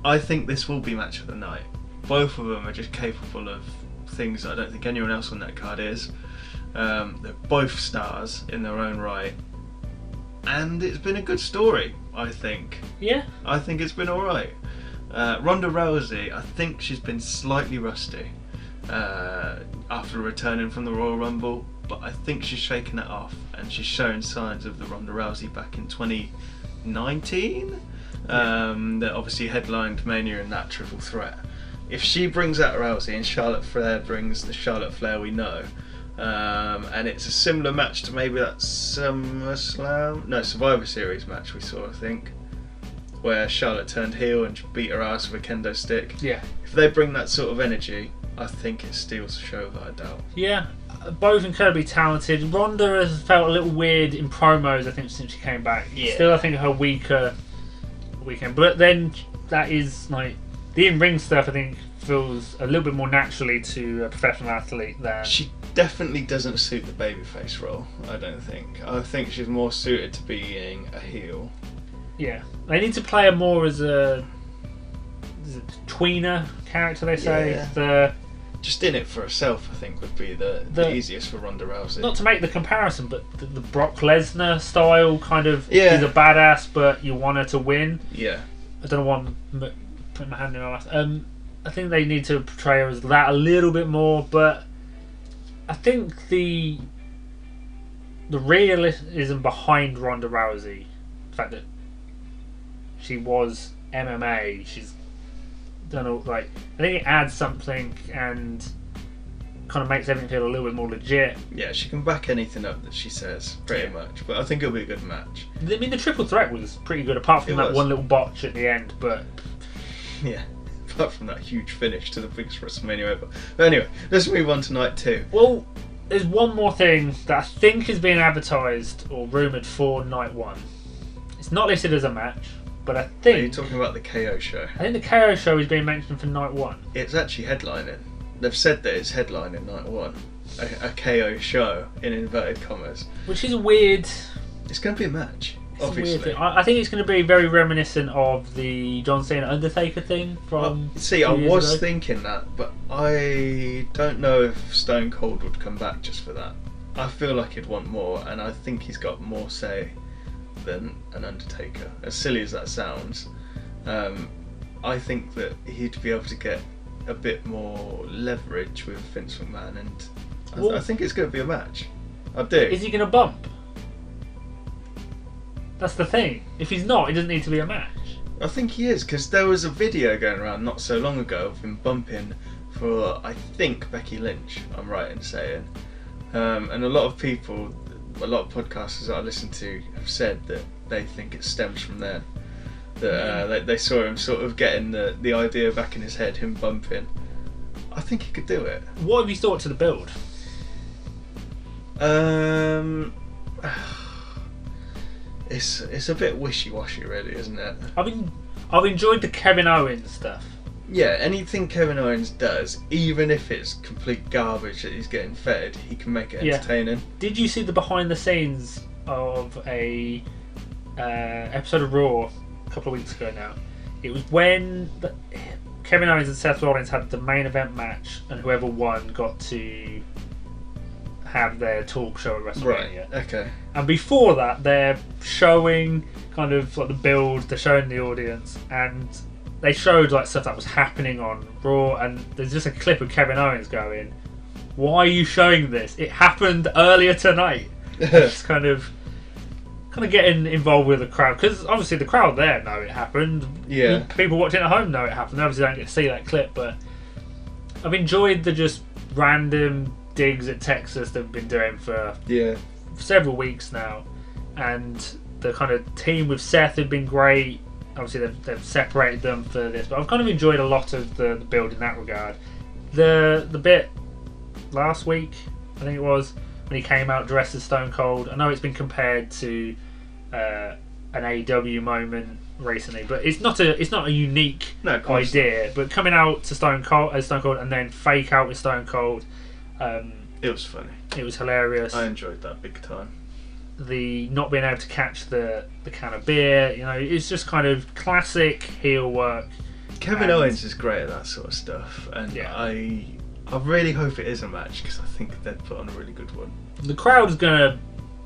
I think this will be match of the night. Both of them are just capable of things I don't think anyone else on that card is. They're both stars in their own right, and it's been a good story, I think. Yeah. I think it's been alright. Ronda Rousey, I think she's been slightly rusty after returning from the Royal Rumble, but I think she's shaken it off, and she's showing signs of the Ronda Rousey back in 2019 that obviously headlined Mania in that triple threat. If she brings out Rousey and Charlotte Flair brings the Charlotte Flair we know, and it's a similar match to maybe that Survivor Series match we saw, I think, where Charlotte turned heel and beat her ass with a kendo stick. Yeah. If they bring that sort of energy, I think it steals the show without a doubt. Yeah, both incredibly talented. Ronda has felt a little weird in promos, I think, since she came back. Yeah. Still, I think her weaker weekend, but then that is like the in-ring stuff. I think feels a little bit more naturally to a professional athlete than she definitely doesn't suit the babyface role. I don't think. I think she's more suited to being a heel. Yeah, they need to play her more as a tweener character. They say just in it for herself, I think, would be the easiest for Ronda Rousey. Not to make the comparison, but the Brock Lesnar style kind of. She's a badass, but you want her to win. Yeah. I don't want to put my hand in my mouth. I think they need to portray her as that a little bit more, but I think the realism behind Ronda Rousey, the fact that she was MMA, she's done all, like, I think it adds something and kind of makes everything feel a little bit more legit. Yeah, she can back anything up that she says, pretty much. But I think it'll be a good match. I mean, the triple threat was pretty good, apart from that one little botch at the end. But yeah, apart from that huge finish to the biggest WrestleMania ever. But anyway, let's move on to night 2. Well, there's one more thing that I think is being advertised or rumoured for night 1. It's not listed as a match, but I think... Are you talking about the KO show? I think the KO show is being mentioned for night 1. It's actually headlining. They've said that it's headlining night 1. A KO show, in inverted commas. Which is a weird... It's going to be a match, obviously. I think it's going to be very reminiscent of the John Cena Undertaker thing from... I was thinking that, but I don't know if Stone Cold would come back just for that. I feel like he'd want more, and I think he's got more say than an Undertaker. As silly as that sounds, I think that he'd be able to get a bit more leverage with Vince McMahon, and I think it's going to be a match. I do. Is he going to bump? That's the thing. If he's not, it doesn't need to be a match. I think he is, because there was a video going around not so long ago of him bumping for, I think, Becky Lynch, I'm right in saying. And a lot of people, a lot of podcasters that I listen to have said that they think it stems from there. That they saw him sort of getting the idea back in his head, him bumping. I think he could do it. What have you thought to the build? It's a bit wishy-washy, really, isn't it? I've enjoyed the Kevin Owens stuff. Yeah, anything Kevin Owens does, even if it's complete garbage that he's getting fed, he can make it entertaining. Yeah. Did you see the behind the scenes of a episode of Raw a couple of weeks ago now? It was when Kevin Owens and Seth Rollins had the main event match, and whoever won got to have their talk show at WrestleMania. Right, okay. And before that, they're showing kind of like the build, they're showing the audience, and they showed like stuff that was happening on Raw, and there's just a clip of Kevin Owens going, "Why are you showing this? It happened earlier tonight." Just kind of getting involved with the crowd, because obviously the crowd there know it happened. Yeah. People watching at home know it happened. They obviously don't get to see that clip, but I've enjoyed the just random digs at Texas they've been doing for several weeks now, and the kind of team with Seth have been great. Obviously they've separated them for this, but I've kind of enjoyed a lot of the build in that regard. The bit last week, I think it was, when he came out dressed as Stone Cold, I know it's been compared to an AEW moment recently, but it's not a unique idea. But coming out to Stone Cold and then fake out with Stone Cold, it was funny. It was hilarious. I enjoyed that big time. the not being able to catch the can of beer. You know, it's just kind of classic heel work. Kevin Owens is great at that sort of stuff, and I really hope it is a match because I think they'd put on a really good one. The crowd is gonna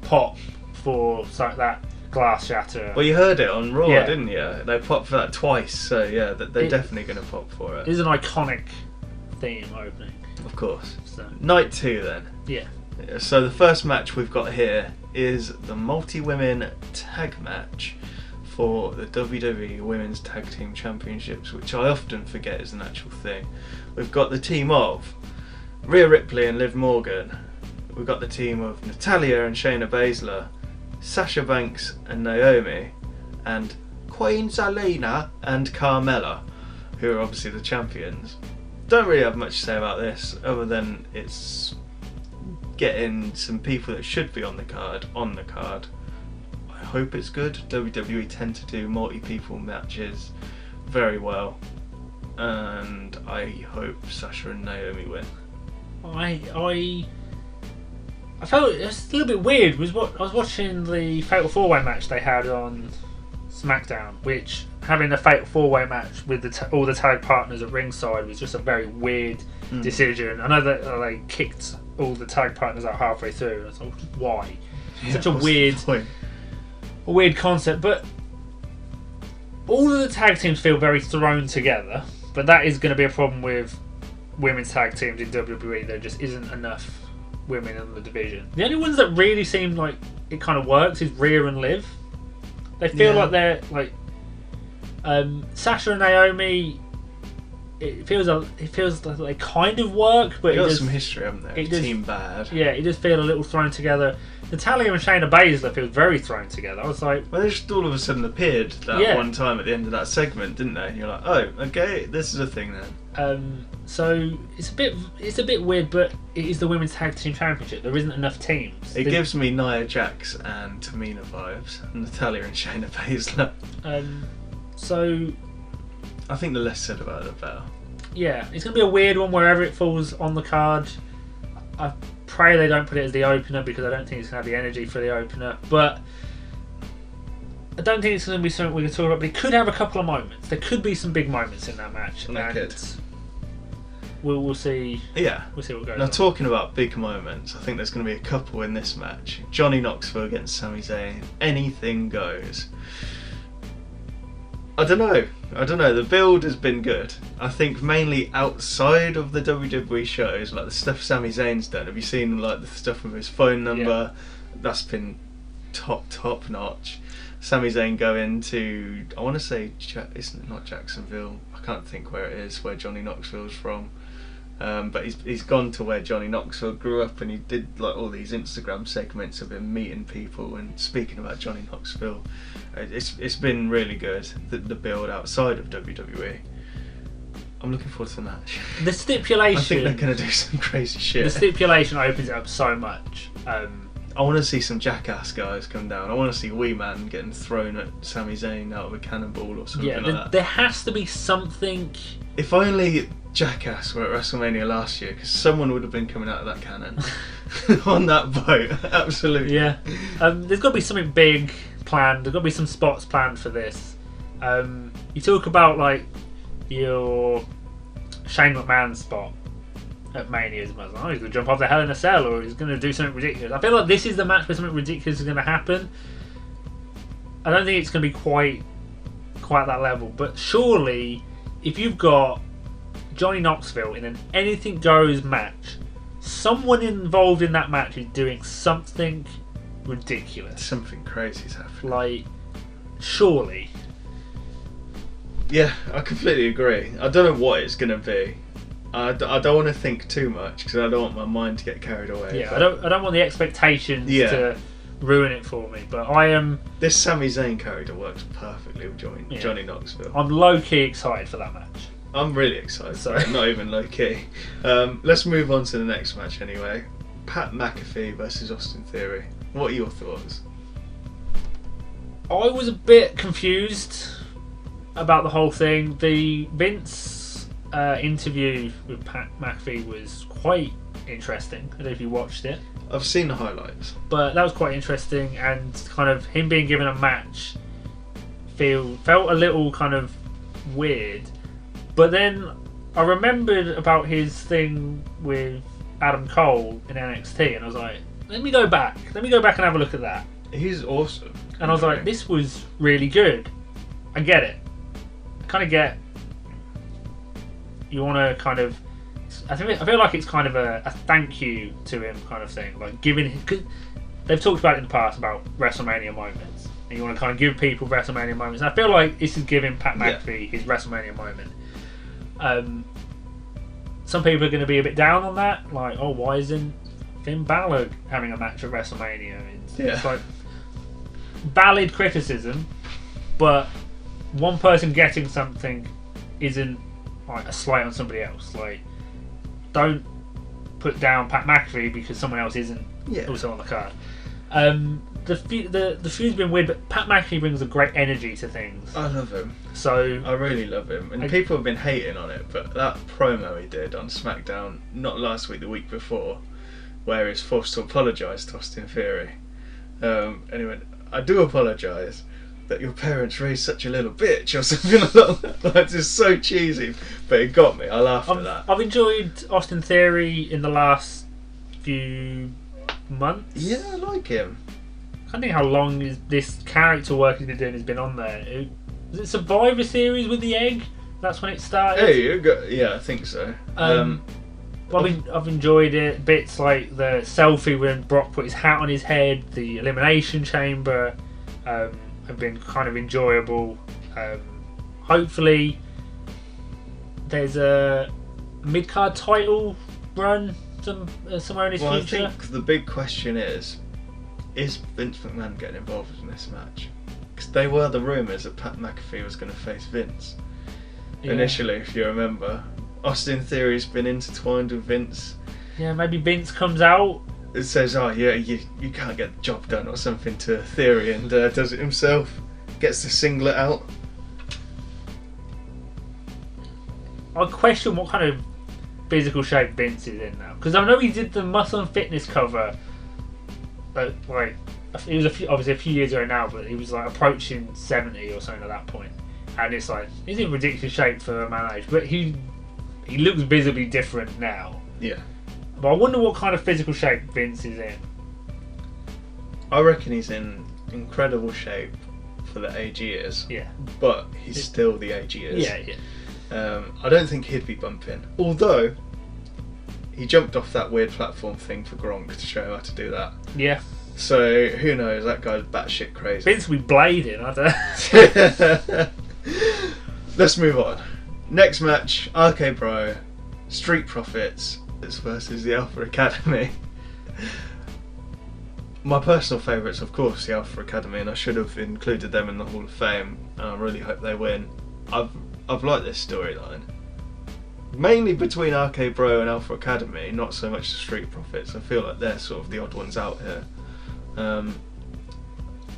pop for that glass shatter. Well, you heard it on Raw, didn't you? They popped for that twice, so yeah, they're definitely going to pop for it. It is an iconic theme opening. Of course. So. Night 2 then. Yeah. So the first match we've got here is the multi-women tag match for the WWE Women's Tag Team Championships, which I often forget is an actual thing. We've got the team of Rhea Ripley and Liv Morgan. We've got the team of Natalya and Shayna Baszler, Sasha Banks and Naomi, and Queen Zelina and Carmella, who are obviously the champions. Don't really have much to say about this, other than it's getting some people that should be on the card. I hope it's good. WWE tend to do multi-people matches very well, and I hope Sasha and Naomi win. I felt it was a little bit weird. I was watching the Fatal 4-Way match they had on SmackDown, which having a Fatal 4-Way match with all the tag partners at ringside was just a very weird decision. I know that they kicked all the tag partners out halfway through. I was like, why? Such a weird concept. But all of the tag teams feel very thrown together. But that is going to be a problem with women's tag teams in WWE. There just isn't enough women in the division. The only ones that really seem like it kind of works is Rhea and Liv. They feel like they're like Sasha and Naomi. It feels like they kind of work, but they got some history, haven't they? Team bad. Yeah, it does feel a little thrown together. Natalya and Shayna Baszler feels very thrown together. I was like, well, they just all of a sudden appeared that one time at the end of that segment, didn't they? And you're like, oh, okay, this is a thing then. So it's a bit weird, but it is the Women's Tag Team Championship. There isn't enough teams. It gives me Nia Jax and Tamina vibes, Natalya and Shayna Baszler. So I think the less said about it, the better. Yeah, it's going to be a weird one wherever it falls on the card. I pray they don't put it as the opener because I don't think it's going to have the energy for the opener. But I don't think it's going to be something we can talk about. But it could have a couple of moments. There could be some big moments in that match. We'll see. Yeah. We'll see what goes on. Now, talking about big moments, I think there's going to be a couple in this match. Johnny Knoxville against Sami Zayn. Anything goes. I don't know. The build has been good. I think mainly outside of the WWE shows, like the stuff Sami Zayn's done. Have you seen like the stuff with his phone number? Yeah. That's been top notch. Sami Zayn going to, I want to say, it's not Jacksonville. I can't think where it is, where Johnny Knoxville's from. But he's gone to where Johnny Knoxville grew up, and he did like all these Instagram segments of him meeting people and speaking about Johnny Knoxville. It's been really good, the build outside of WWE. I'm looking forward to the match. The stipulation. I think they're going to do some crazy shit. The stipulation opens it up so much. I want to see some jackass guys come down. I want to see Wee Man getting thrown at Sami Zayn out of a cannonball or something like that. There has to be something. If only Jackass were at WrestleMania last year, because someone would have been coming out of that cannon on that boat. Absolutely. Yeah. There's got to be something big planned. There's got to be some spots planned for this. You talk about like your Shane McMahon spot at Mania. He's going to jump off the Hell in a Cell, or he's going to do something ridiculous. I feel like this is the match where something ridiculous is going to happen. I don't think it's going to be quite that level, but surely if you've got Johnny Knoxville in an anything goes match, someone involved in that match is doing something ridiculous. Something crazy is happening. Like, surely. Yeah, I completely agree. I don't know what it's going to be. I don't want to think too much because I don't want my mind to get carried away. Yeah, I don't want the expectations to ruin it for me. But I am. This Sami Zayn character works perfectly with Johnny Knoxville. I'm low key excited for that match. I'm really excited. Sorry, not even low key. Let's move on to the next match anyway. Pat McAfee versus Austin Theory. What are your thoughts? I was a bit confused about the whole thing. The Vince interview with Pat McAfee was quite interesting. I don't know if you watched it. I've seen the highlights. But that was quite interesting, and kind of him being given a match felt a little kind of weird. But then I remembered about his thing with Adam Cole in NXT, and I was like, let me go back and have a look at that. He's awesome. And I was like, this was really good. I get it. I kind of get. You want to kind of. I feel like it's kind of a thank you to him kind of thing, like giving him. Cause they've talked about it in the past about WrestleMania moments, and you want to kind of give people WrestleMania moments. And I feel like this is giving Pat McAfee his WrestleMania moment. Some people are going to be a bit down on that, like, oh, why isn't Finn Balor having a match at WrestleMania? It's like valid criticism, but one person getting something isn't like a slight on somebody else. Like, don't put down Pat McAfee because someone else isn't also on the card. The feud's been weird, but Pat McAfee brings a great energy to things. I love him. So I really love him, and people have been hating on it, but that promo he did on SmackDown, not last week, the week before, where he's forced to apologise to Austin Theory, and he went, "I do apologise that your parents raised such a little bitch," or something along that line. It's just so cheesy, but it got me. I laughed at that. I've enjoyed Austin Theory in the last few months. Yeah, I like him. I can't think how long this character work he's been doing has been on there. Was it Survivor Series with the egg? That's when it started. Hey, yeah, I think so. I've enjoyed it. Bits like the selfie when Brock put his hat on his head, the Elimination Chamber, have been kind of enjoyable. Hopefully, there's a mid-card title run somewhere in his future. I think the big question is Vince McMahon getting involved in this match? Because they were the rumours that Pat McAfee was going to face Vince. Yeah. Initially, if you remember, Austin Theory's been intertwined with Vince. Yeah, maybe Vince comes out. It says, "Oh yeah, you can't get the job done" or something to Theory, and does it himself. Gets the singlet out. I question what kind of physical shape Vince is in now, because I know he did the Muscle and Fitness cover. But like, it was obviously a few years ago now, but he was like approaching 70 or something at that point, and it's like he's in ridiculous shape for a man age, but he looks visibly different now. Yeah. But I wonder what kind of physical shape Vince is in. I reckon he's in incredible shape for the age he is. Yeah. But he's still the age he is. Yeah. I don't think he'd be bumping. Although, he jumped off that weird platform thing for Gronk to show him how to do that. Yeah. So, who knows? That guy's batshit crazy. Vince will be blading, I don't. Let's move on. Next match, RK Bro, Street Profits versus the Alpha Academy. My personal favourites, of course, the Alpha Academy, and I should have included them in the Hall of Fame, and I really hope they win. I've liked this storyline. Mainly between RK Bro and Alpha Academy, not so much the Street Profits. I feel like they're sort of the odd ones out here.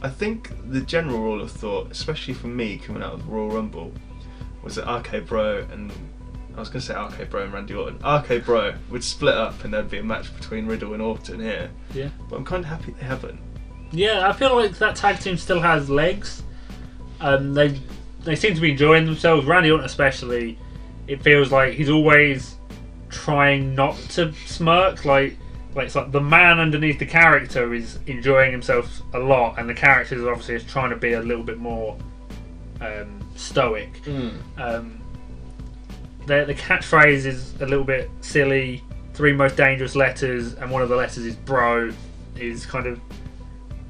I think the general rule of thought, especially for me coming out of the Royal Rumble, was that RK Bro and Randy Orton. RK Bro would split up and there'd be a match between Riddle and Orton here. Yeah. But I'm kind of happy they haven't. Yeah, I feel like that tag team still has legs. They seem to be enjoying themselves. Randy Orton especially, it feels like he's always trying not to smirk. Like it's like the man underneath the character is enjoying himself a lot, and the character is obviously trying to be a little bit more stoic. The catchphrase is a little bit silly. 3 most dangerous letters, and one of the letters is bro. Is kind of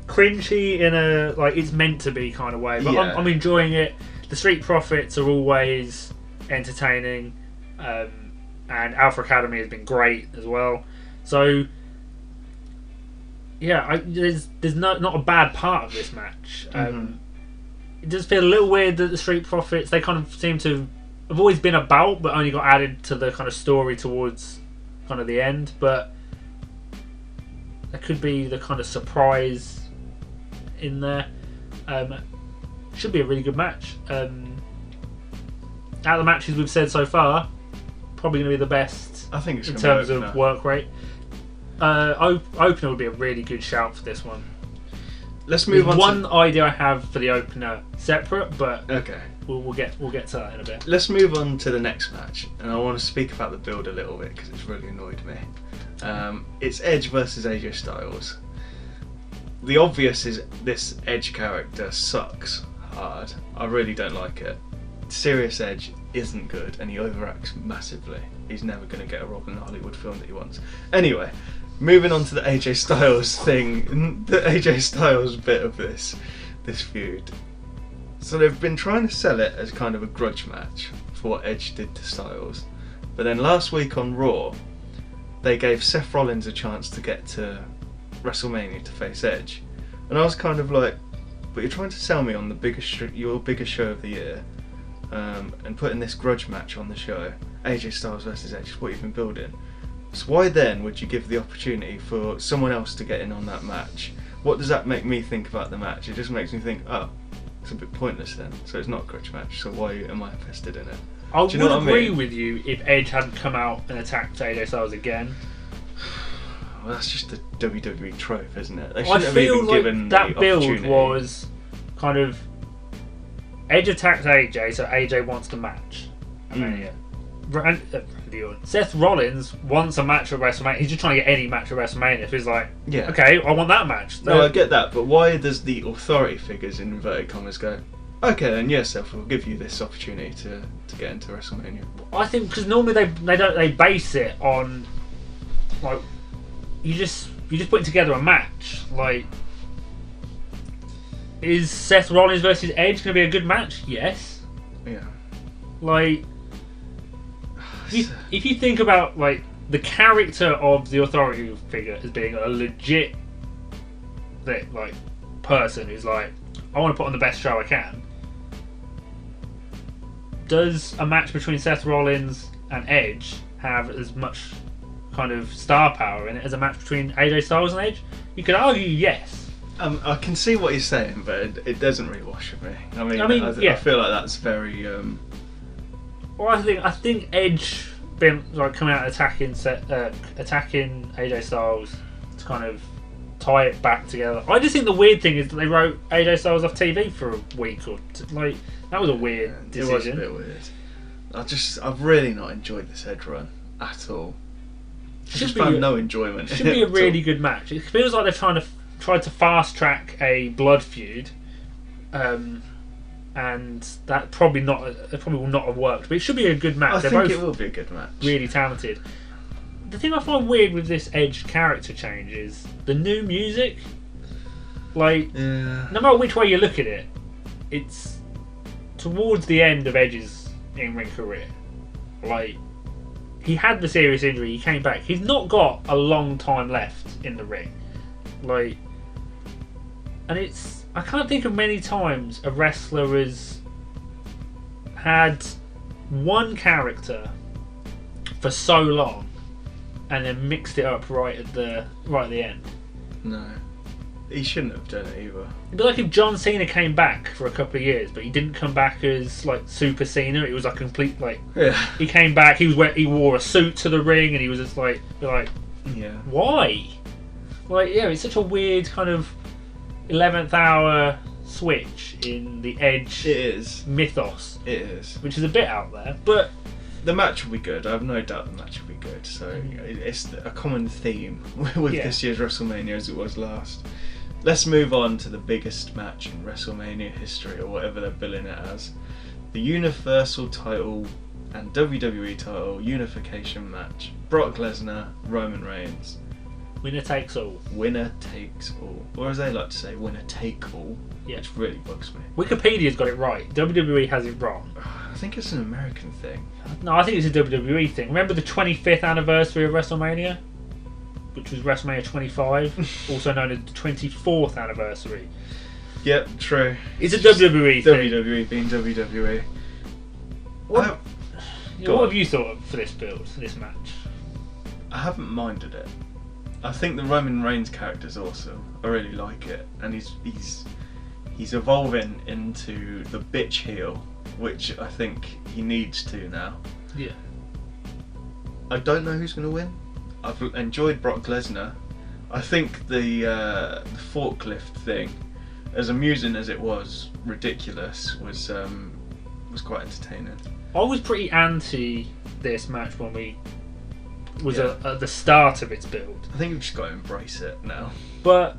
cringy in a like it's meant to be kind of way. But I'm enjoying it. The Street Profits are always entertaining, and Alpha Academy has been great as well. So yeah, there's not a bad part of this match. It does feel a little weird that the Street Profits, they kind of seem to have always been about, but only got added to the kind of story towards kind of the end. But there could be the kind of surprise in there. Should be a really good match. Out of the matches we've said so far, probably going to be the best. I think it's in terms of work rate. Opener would be a really good shout for this one. Let's move on. One idea I have for the opener separate, but okay, we'll get to that in a bit. Let's move on to the next match, and I want to speak about the build a little bit because it's really annoyed me. It's Edge versus AJ Styles. The obvious is this Edge character sucks hard. I really don't like it. Serious Edge isn't good, and he overacts massively. He's never going to get a role in the Hollywood film that he wants. Anyway, moving on to the AJ Styles thing, the AJ Styles bit of this feud. So they've been trying to sell it as kind of a grudge match for what Edge did to Styles. But then last week on Raw, they gave Seth Rollins a chance to get to WrestleMania to face Edge. And I was kind of like, but you're trying to sell me on your biggest show of the year, and putting this grudge match on the show, AJ Styles versus Edge, is what you've been building. So why then would you give the opportunity for someone else to get in on that match? What does that make me think about the match? It just makes me think, oh, it's a bit pointless then. So it's not a grudge match, so why am I invested in it? I would agree with you if Edge hadn't come out and attacked AJ Styles again. Well, that's just a WWE trope, isn't it? They I feel like that build was kind of Edge attacks AJ, so AJ wants the match. Seth Rollins wants a match at WrestleMania. He's just trying to get any match at WrestleMania. If he's like, yeah, okay, I want that match. No, I get that, but why does the authority figures in inverted commas go, okay, then yes, Seth, we'll give you this opportunity to get into WrestleMania? I think because normally they base it on like you just putting together a match. Like, is Seth Rollins versus Edge going to be a good match? Yes. Yeah. Like, if you think about like the character of the authority figure as being a legit like person who's like, I want to put on the best show I can. Does a match between Seth Rollins and Edge have as much kind of star power in it as a match between AJ Styles and Edge? You could argue yes. I can see what you're saying, but it doesn't really wash with me. I feel like that's very. Well, I think Edge been like coming out attacking AJ Styles to kind of tie it back together. I just think the weird thing is that they wrote AJ Styles off TV for a week or like that was a weird decision. It was a bit weird. I've really not enjoyed this Edge run at all. I just found no enjoyment. It should be a really good match. It feels like they've tried to fast track a blood feud, and that probably will not have worked. But it should be a good match. I think it will be a good match. Really talented. The thing I find weird with this Edge character change is the new music. Like, no matter which way you look at it, it's towards the end of Edge's in-ring career. Like, he had the serious injury, he came back. He's not got a long time left in the ring. Like, and I can't think of many times a wrestler has had one character for so long and then mixed it up right at the end. No, he shouldn't have done it either. It'd be like if John Cena came back for a couple of years, but he didn't come back as like Super Cena. It was a complete he came back. He wore a suit to the ring, and he was just like why? Like, yeah, it's such a weird kind of 11th hour switch in the Edge mythos. It is. Which is a bit out there, but the match will be good. I have no doubt the match will be good. So it's a common theme with this year's WrestleMania as it was last. Let's move on to the biggest match in WrestleMania history, or whatever they're billing it as. The Universal title and WWE title unification match. Brock Lesnar, Roman Reigns. Winner takes all. Winner takes all. Or as they like to say, winner take all. Yeah. Which really bugs me. Wikipedia's got it right. WWE has it wrong. I think it's an American thing. No, I think it's a WWE thing. Remember the 25th anniversary of WrestleMania? Which was WrestleMania 25, also known as the 24th anniversary. Yep, true. It's a WWE thing. WWE being WWE. What have you thought for this build, this match? I haven't minded it. I think the Roman Reigns character's awesome. I really like it, and he's evolving into the bitch heel, which I think he needs to now. Yeah. I don't know who's going to win. I've enjoyed Brock Lesnar. I think the forklift thing, as amusing as it was, ridiculous, was quite entertaining. I was pretty anti this match when we was at the start of its build. I think we've just got to embrace it now. But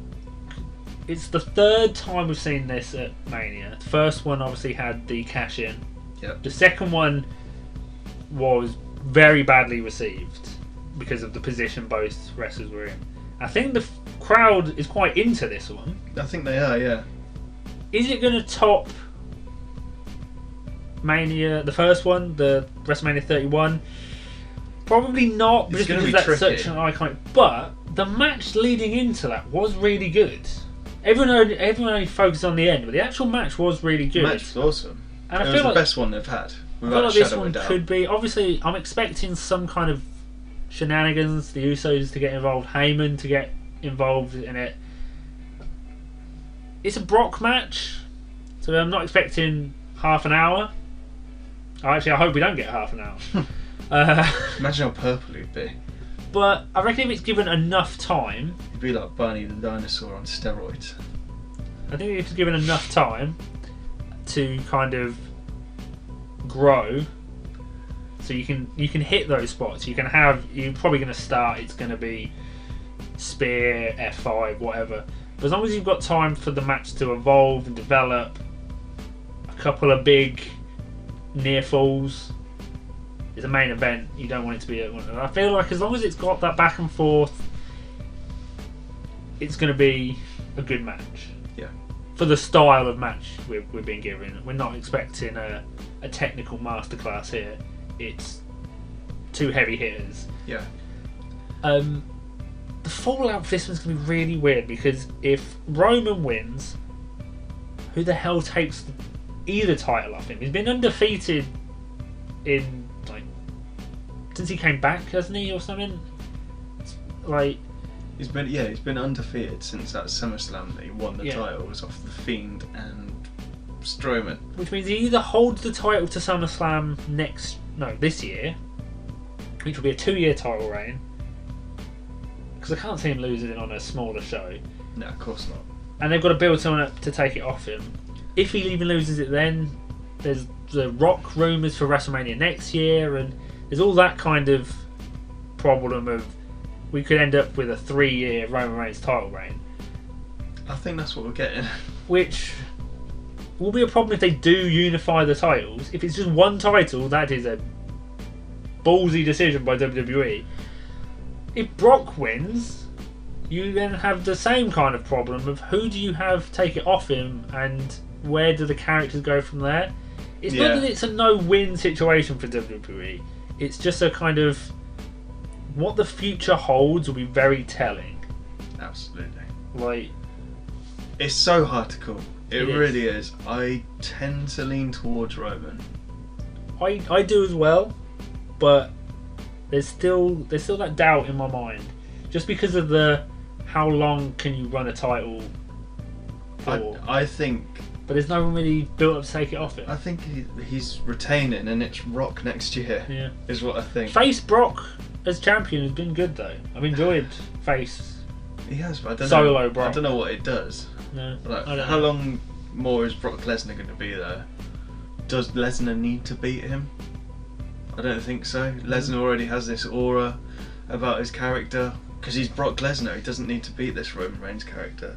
it's the third time we've seen this at Mania. The first one obviously had the cash in. Yep. The second one was very badly received because of the position both wrestlers were in. I think the crowd is quite into this one. I think they are, yeah. Is it going to top Mania, the first one, the WrestleMania 31? Probably not, It's because gonna be that's such an iconic. But the match leading into that was really good. Everyone only focused on the end, but the actual match was really good. The match was awesome. And it was the best one they've had. I feel like this one could be. Obviously, I'm expecting some kind of shenanigans, the Usos to get involved, Heyman to get involved in it. It's a Brock match, so I'm not expecting half an hour. I hope we don't get half an hour. Imagine how purple it'd be. But I reckon if it's given enough time, it'd be like Barney the dinosaur on steroids. I think if it's given enough time to kind of grow, so you can hit those spots. You're probably going to start. It's going to be spear, F5, whatever. But as long as you've got time for the match to evolve and develop, a couple of big near falls. It's a main event. You don't want it to be. I feel like as long as it's got that back and forth, it's going to be a good match. Yeah. For the style of match we've been given, we're not expecting a technical masterclass here. It's two heavy hitters. Yeah. The fallout for this one's going to be really weird because if Roman wins, who the hell takes either title off him? He's been undefeated in since he came back, hasn't he, or something? He's been undefeated since that SummerSlam that he won the titles off the Fiend and Strowman. Which means he either holds the title to SummerSlam this year, which will be a 2-year title reign, because I can't see him losing it on a smaller show. No, of course not. And they've got to build someone up to take it off him. If he even loses it then, there's the Rock rumours for WrestleMania next year, and there's all that kind of problem of we could end up with a 3-year Roman Reigns title reign. I think that's what we're getting. Which will be a problem if they do unify the titles. If it's just one title, that is a ballsy decision by WWE. If Brock wins, you then have the same kind of problem of who do you have take it off him and where do the characters go from there. It's not that it's a no-win situation for WWE. It's just a kind of what the future holds will be very telling. Absolutely. It's so hard to call. It really is. I tend to lean towards Roman. I do as well, but there's still that doubt in my mind, just because of how long can you run a title for? I think. But there's no one really built up to take it off him. I think he's retaining, and it's Rock next year. Yeah, is what I think. Face Brock as champion has been good though. I've enjoyed Face. He has, but I don't Solo know. Brock. I don't know what it does. No, how long more is Brock Lesnar going to be there? Does Lesnar need to beat him? I don't think so. Lesnar already has this aura about his character because he's Brock Lesnar. He doesn't need to beat this Roman Reigns character.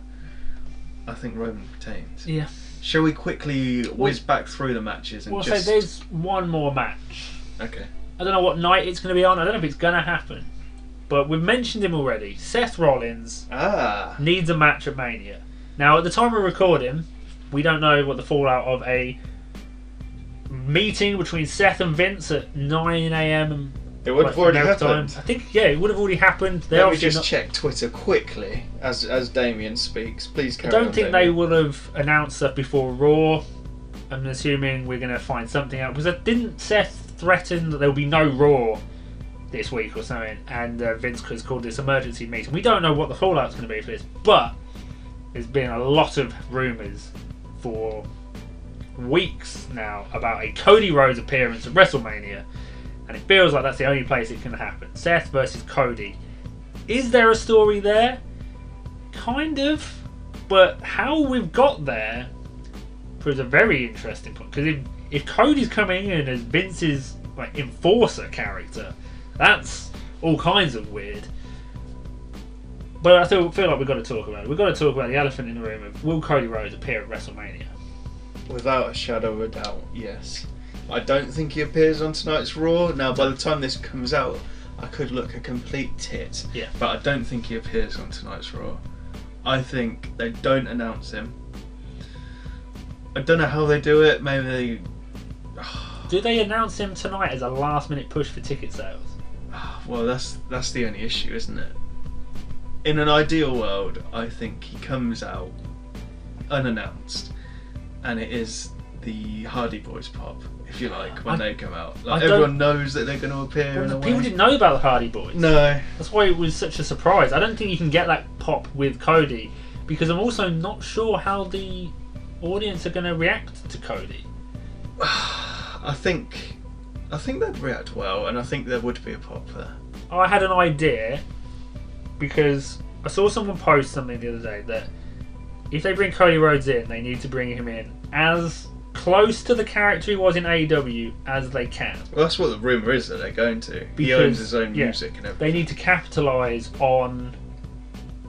I think Roman retains. Yeah. Shall we quickly whiz back through the matches and just... So there's one more match. Okay. I don't know what night it's going to be on. I don't know if it's going to happen. But we've mentioned him already. Seth Rollins needs a match at Mania. Now, at the time we're recording, we don't know what the fallout of a meeting between Seth and Vince at 9 a.m. It would have already happened. I think, it would have already happened. Let me just check Twitter quickly as Damien speaks. Please carry on. I don't think they would have announced that before Raw. I'm assuming we're going to find something out. Because didn't Seth threaten that there will be no Raw this week or something? And Vince has called this emergency meeting. We don't know what the fallout's going to be for this. But there's been a lot of rumours for weeks now about a Cody Rhodes appearance at WrestleMania. and it feels like that's the only place it can happen. Seth versus Cody. Is there a story there? Kind of, but how we've got there proves a very interesting point. Because if Cody's coming in as Vince's like enforcer character, that's all kinds of weird. But I feel like we've got to talk about it. We've got to talk about the elephant in the room of, will Cody Rhodes appear at WrestleMania? Without a shadow of a doubt, yes. I don't think he appears on tonight's Raw. Now, by the time this comes out, I could look a complete tit. Yeah. But I don't think he appears on tonight's Raw. I think they don't announce him. I don't know how they do it. Maybe they... Do they announce him tonight as a last-minute push for ticket sales? Well, that's the only issue, isn't it? In an ideal world, I think he comes out unannounced, and it is the Hardy Boys pop, if you like, when they come out. Like, everyone knows that they're going to appear in a way. People didn't know about the Hardy Boys. No. That's why it was such a surprise. I don't think you can get that pop with Cody, because I'm also not sure how the audience are going to react to Cody. I think they'd react well, and I think there would be a pop there. I had an idea, because I saw someone post something the other day that if they bring Cody Rhodes in, they need to bring him in as close to the character he was in AEW as they can. Well, that's what the rumour is that they're going to. He owns his own music and everything. They need to capitalise on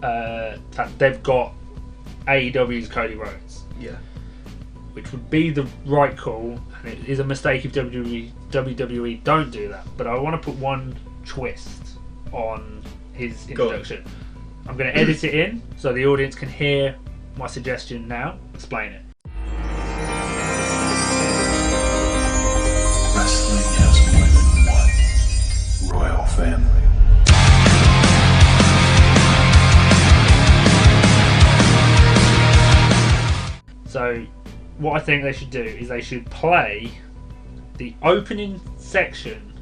that they've got AEW's Cody Rhodes. Yeah. Which would be the right call, and it is a mistake if WWE don't do that. But I want to put one twist on his introduction. I'm going to edit it in so the audience can hear my suggestion now. Explain it. Wrestling has more than one royal family. So, what I think they should do is they should play the opening section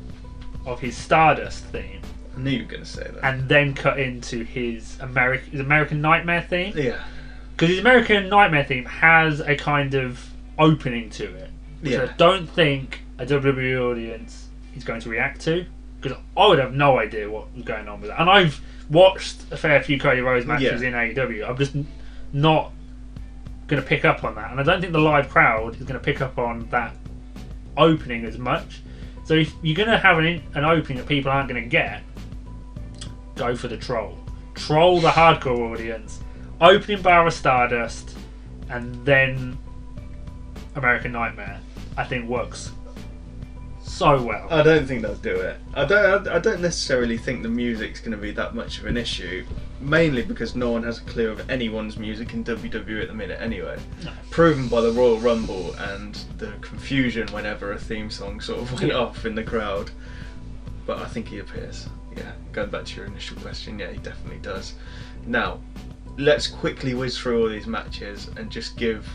of his Stardust theme. I knew you were going to say that. And then cut into his American Nightmare theme. Yeah. Because his American Nightmare theme has a kind of opening to it. Which I don't think a WWE audience is going to react to. Because I would have no idea what was going on with that. And I've watched a fair few Cody Rhodes matches in AEW. I'm just not going to pick up on that. And I don't think the live crowd is going to pick up on that opening as much. So if you're going to have an opening that people aren't going to get, go for the troll. Troll the hardcore audience. Opening bar of Stardust, and then American Nightmare, I think works so well. I don't think they'll do it. I don't necessarily think the music's going to be that much of an issue, mainly because no one has a clue of anyone's music in WWE at the minute anyway. No. Proven by the Royal Rumble and the confusion whenever a theme song sort of went off in the crowd. But I think he appears. Yeah, going back to your initial question, yeah, he definitely does. Now, let's quickly whiz through all these matches and just give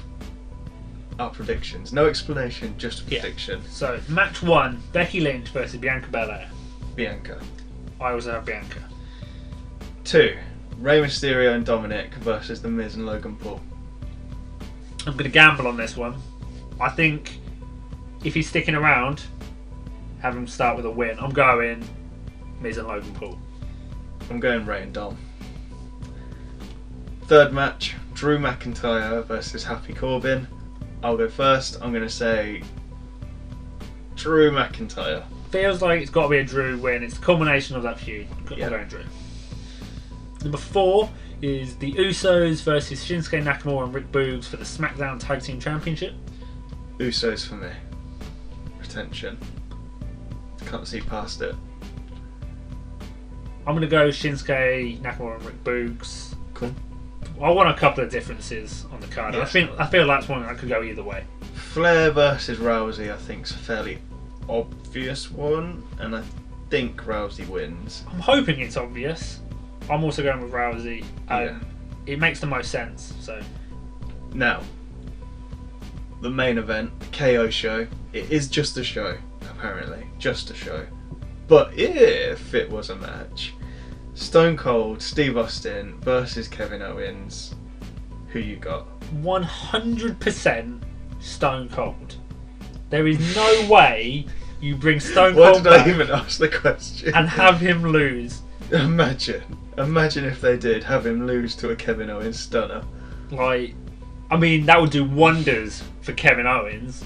our predictions. No explanation, just a prediction. So, match 1, Becky Lynch versus Bianca Belair. Bianca. I also have Bianca. 2, Rey Mysterio and Dominic versus The Miz and Logan Paul. I'm going to gamble on this one. I think if he's sticking around, have him start with a win. I'm going Miz and Logan Paul. I'm going Rey and Dom. 3rd match, Drew McIntyre versus Happy Corbin. I'll go first. I'm going to say Drew McIntyre. Feels like it's got to be a Drew win. It's the culmination of that feud. I'm going Drew. Number 4 is the Usos versus Shinsuke Nakamura and Rick Boogs for the SmackDown Tag Team Championship. Usos for me. Retention. Can't see past it. I'm going to go Shinsuke Nakamura and Rick Boogs. Cool. I want a couple of differences on the card. Yeah. I feel that's one that could go either way. Flair versus Rousey, I think, is a fairly obvious one, and I think Rousey wins. I'm hoping it's obvious. I'm also going with Rousey. It makes the most sense. So now, the main event, the KO show. It is just a show, apparently, just a show. But if it was a match, Stone Cold Steve Austin versus Kevin Owens, who you got? 100% Stone Cold. There is no way You bring Stone Why Cold did back I even ask the question? and have him lose. Imagine if they did have him lose to a Kevin Owens stunner. Like, I mean, that would do wonders for Kevin Owens,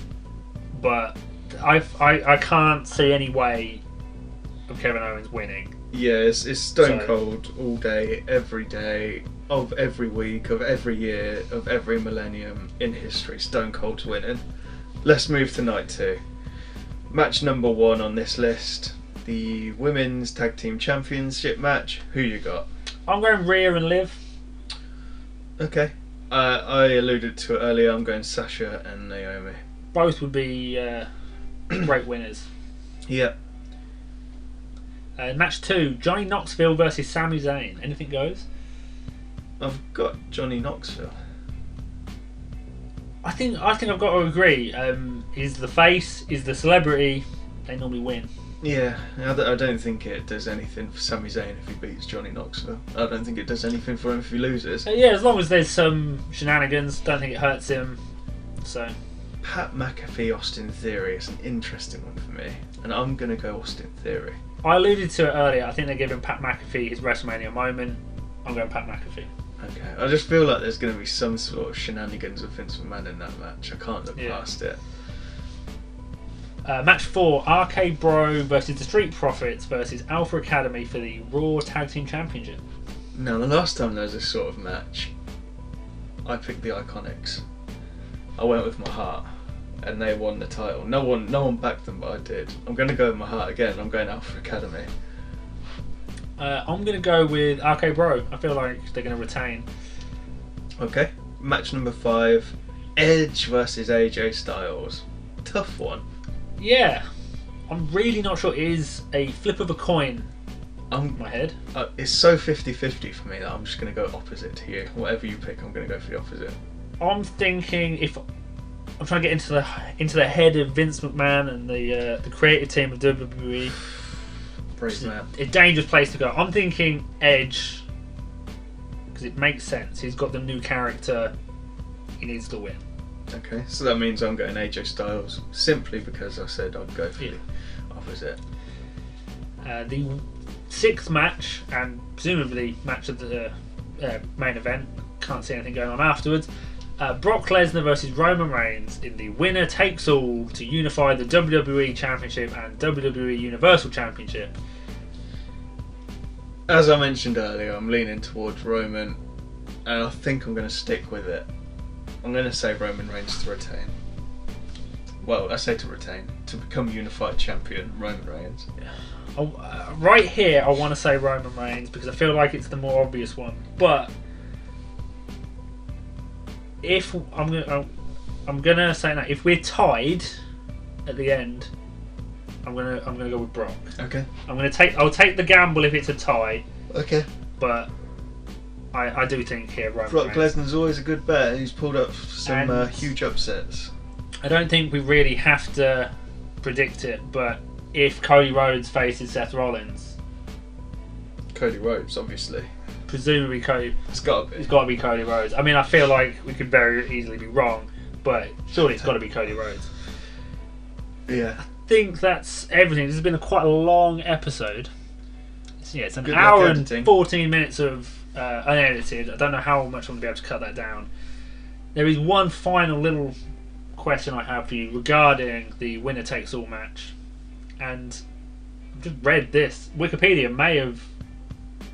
but I can't see any way of Kevin Owens winning. Yeah, it's Stone Cold all day, of every week, of every year, of every millennium in history. Stone Cold's winning. Let's move to night 2. Match number 1 on this list, the Women's Tag Team Championship match. Who you got? I'm going Rhea and Liv. Okay. I alluded to it earlier. I'm going Sasha and Naomi. Both would be great winners. Yeah. Match 2, Johnny Knoxville versus Sami Zayn. Anything goes? I've got Johnny Knoxville. I think I've got to agree. He's the face, he's the celebrity. They normally win. Yeah, I don't think it does anything for Sami Zayn if he beats Johnny Knoxville. I don't think it does anything for him if he loses. Yeah, as long as there's some shenanigans, don't think it hurts him. So, Pat McAfee, Austin Theory is an interesting one for me, and I'm going to go Austin Theory. I alluded to it earlier. I think they're giving Pat McAfee his WrestleMania moment. I'm going Pat McAfee. Okay, I just feel like there's going to be some sort of shenanigans with Vince McMahon in that match. I can't look past it. Match 4, RK Bro versus the Street Profits versus Alpha Academy for the Raw Tag Team Championship. Now, the last time there was this sort of match, I picked the Iconics. I went with my heart, and they won the title. No one backed them, but I did. I'm going to go with my heart again. I'm going Alpha Academy. I'm going to go with RK Bro. I feel like they're going to retain. Okay. Match number 5, Edge versus AJ Styles. Tough one. Yeah. I'm really not sure. It is a flip of a coin in my head. It's so 50-50 for me that I'm just going to go opposite to you. Whatever you pick, I'm going to go for the opposite. I'm thinking if... I'm trying to get into the head of Vince McMahon and the creative team of WWE. Brave man. A dangerous place to go. I'm thinking Edge, because it makes sense. He's got the new character. He needs to win. Okay, so that means I'm going AJ Styles simply because I said I'd go for the opposite. The 6th match, and presumably match of the main event. Can't see anything going on afterwards. Brock Lesnar versus Roman Reigns in the winner takes all to unify the WWE Championship and WWE Universal Championship. As I mentioned earlier, I'm leaning towards Roman, and I think I'm going to stick with it. I'm going to say Roman Reigns to retain. Well, I say to retain. To become unified champion, Roman Reigns. Right here, I want to say Roman Reigns because I feel like it's the more obvious one. But if I'm gonna say that if we're tied at the end, I'm gonna go with Brock. Okay. I'll take the gamble if it's a tie. Okay. But I do think here Roman Brock Lesnar's always a good bet. He's pulled up some huge upsets. I don't think we really have to predict it, but if Cody Rhodes faces Seth Rollins, Cody Rhodes, obviously. Presumably Cody. It's got to be Cody Rhodes. I mean, I feel like we could very easily be wrong, but surely it's got to be Cody Rhodes. Yeah. I think that's everything. This has been quite a long episode. It's an Good hour luck and editing. 14 minutes of unedited. I don't know how much I'm going to be able to cut that down. There is one final little question I have for you regarding the winner takes all match, and I've just read this. Wikipedia may have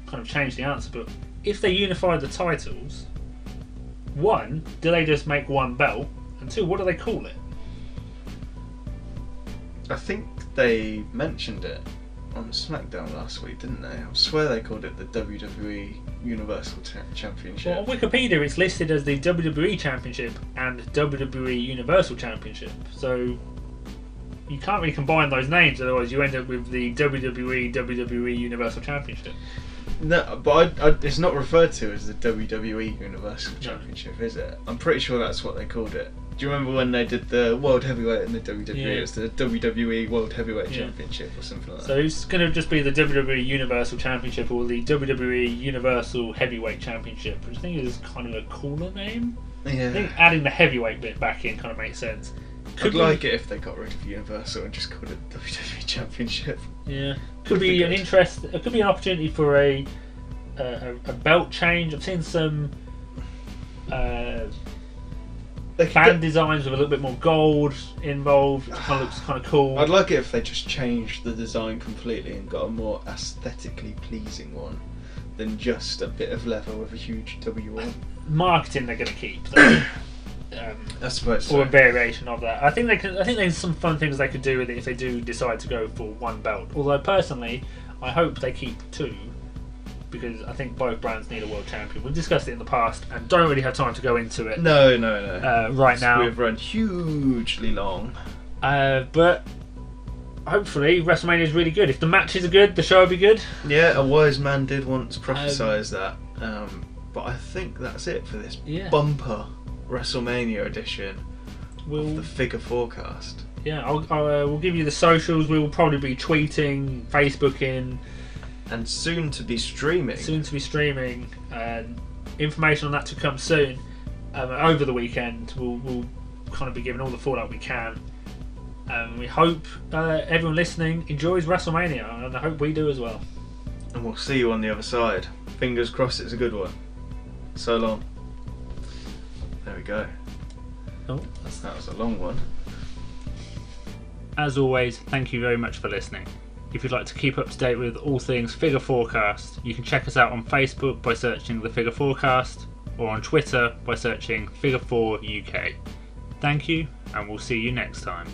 kind of changed the answer, but if they unify the titles, 1, do they just make one belt, and 2, what do they call it? I think they mentioned it on SmackDown last week, didn't they? I swear they called it the WWE Universal Championship. Well, on Wikipedia it's listed as the WWE Championship and WWE Universal Championship, so you can't really combine those names, otherwise you end up with the WWE Universal Championship. No, but it's not referred to as the WWE Universal Championship, is it? I'm pretty sure that's what they called it. Do you remember when they did the World Heavyweight in the WWE? Yeah. It was the WWE World Heavyweight Championship or something like that. So it's going to just be the WWE Universal Championship or the WWE Universal Heavyweight Championship, which I think is kind of a cooler name. Yeah. I think adding the heavyweight bit back in kind of makes sense. I'd like it if they got rid of Universal and just called it WWE Championship. Yeah, could be an interest. It could be an opportunity for a belt change. I've seen some band designs with a little bit more gold involved. It kind of looks kind of cool. I'd like it if they just changed the design completely and got a more aesthetically pleasing one than just a bit of leather with a huge W on. Marketing they're going to keep. I suppose so. Or a variation of that. I think there's some fun things they could do with it if they do decide to go for one belt. Although personally, I hope they keep two, because I think both brands need a world champion. We've discussed it in the past and don't really have time to go into it. No. Right now, we've run hugely long. But hopefully, WrestleMania is really good. If the matches are good, the show will be good. Yeah, a wise man did once prophesise that. But I think that's it for this bumper WrestleMania edition of the Figure Fourcast. Yeah, we'll give you the socials. We'll probably be tweeting, Facebooking, and soon to be streaming. Information on that to come soon. Over the weekend, we'll kind of be giving all the fallout we can. We hope everyone listening enjoys WrestleMania, and I hope we do as well. And we'll see you on the other side. Fingers crossed it's a good one. So long. There we go. Oh, that was a long one. As always, thank you very much for listening. If you'd like to keep up to date with all things Figure Fourcast, you can check us out on Facebook by searching the Figure Fourcast, or on Twitter by searching Figure 4 UK. Thank you, and we'll see you next time.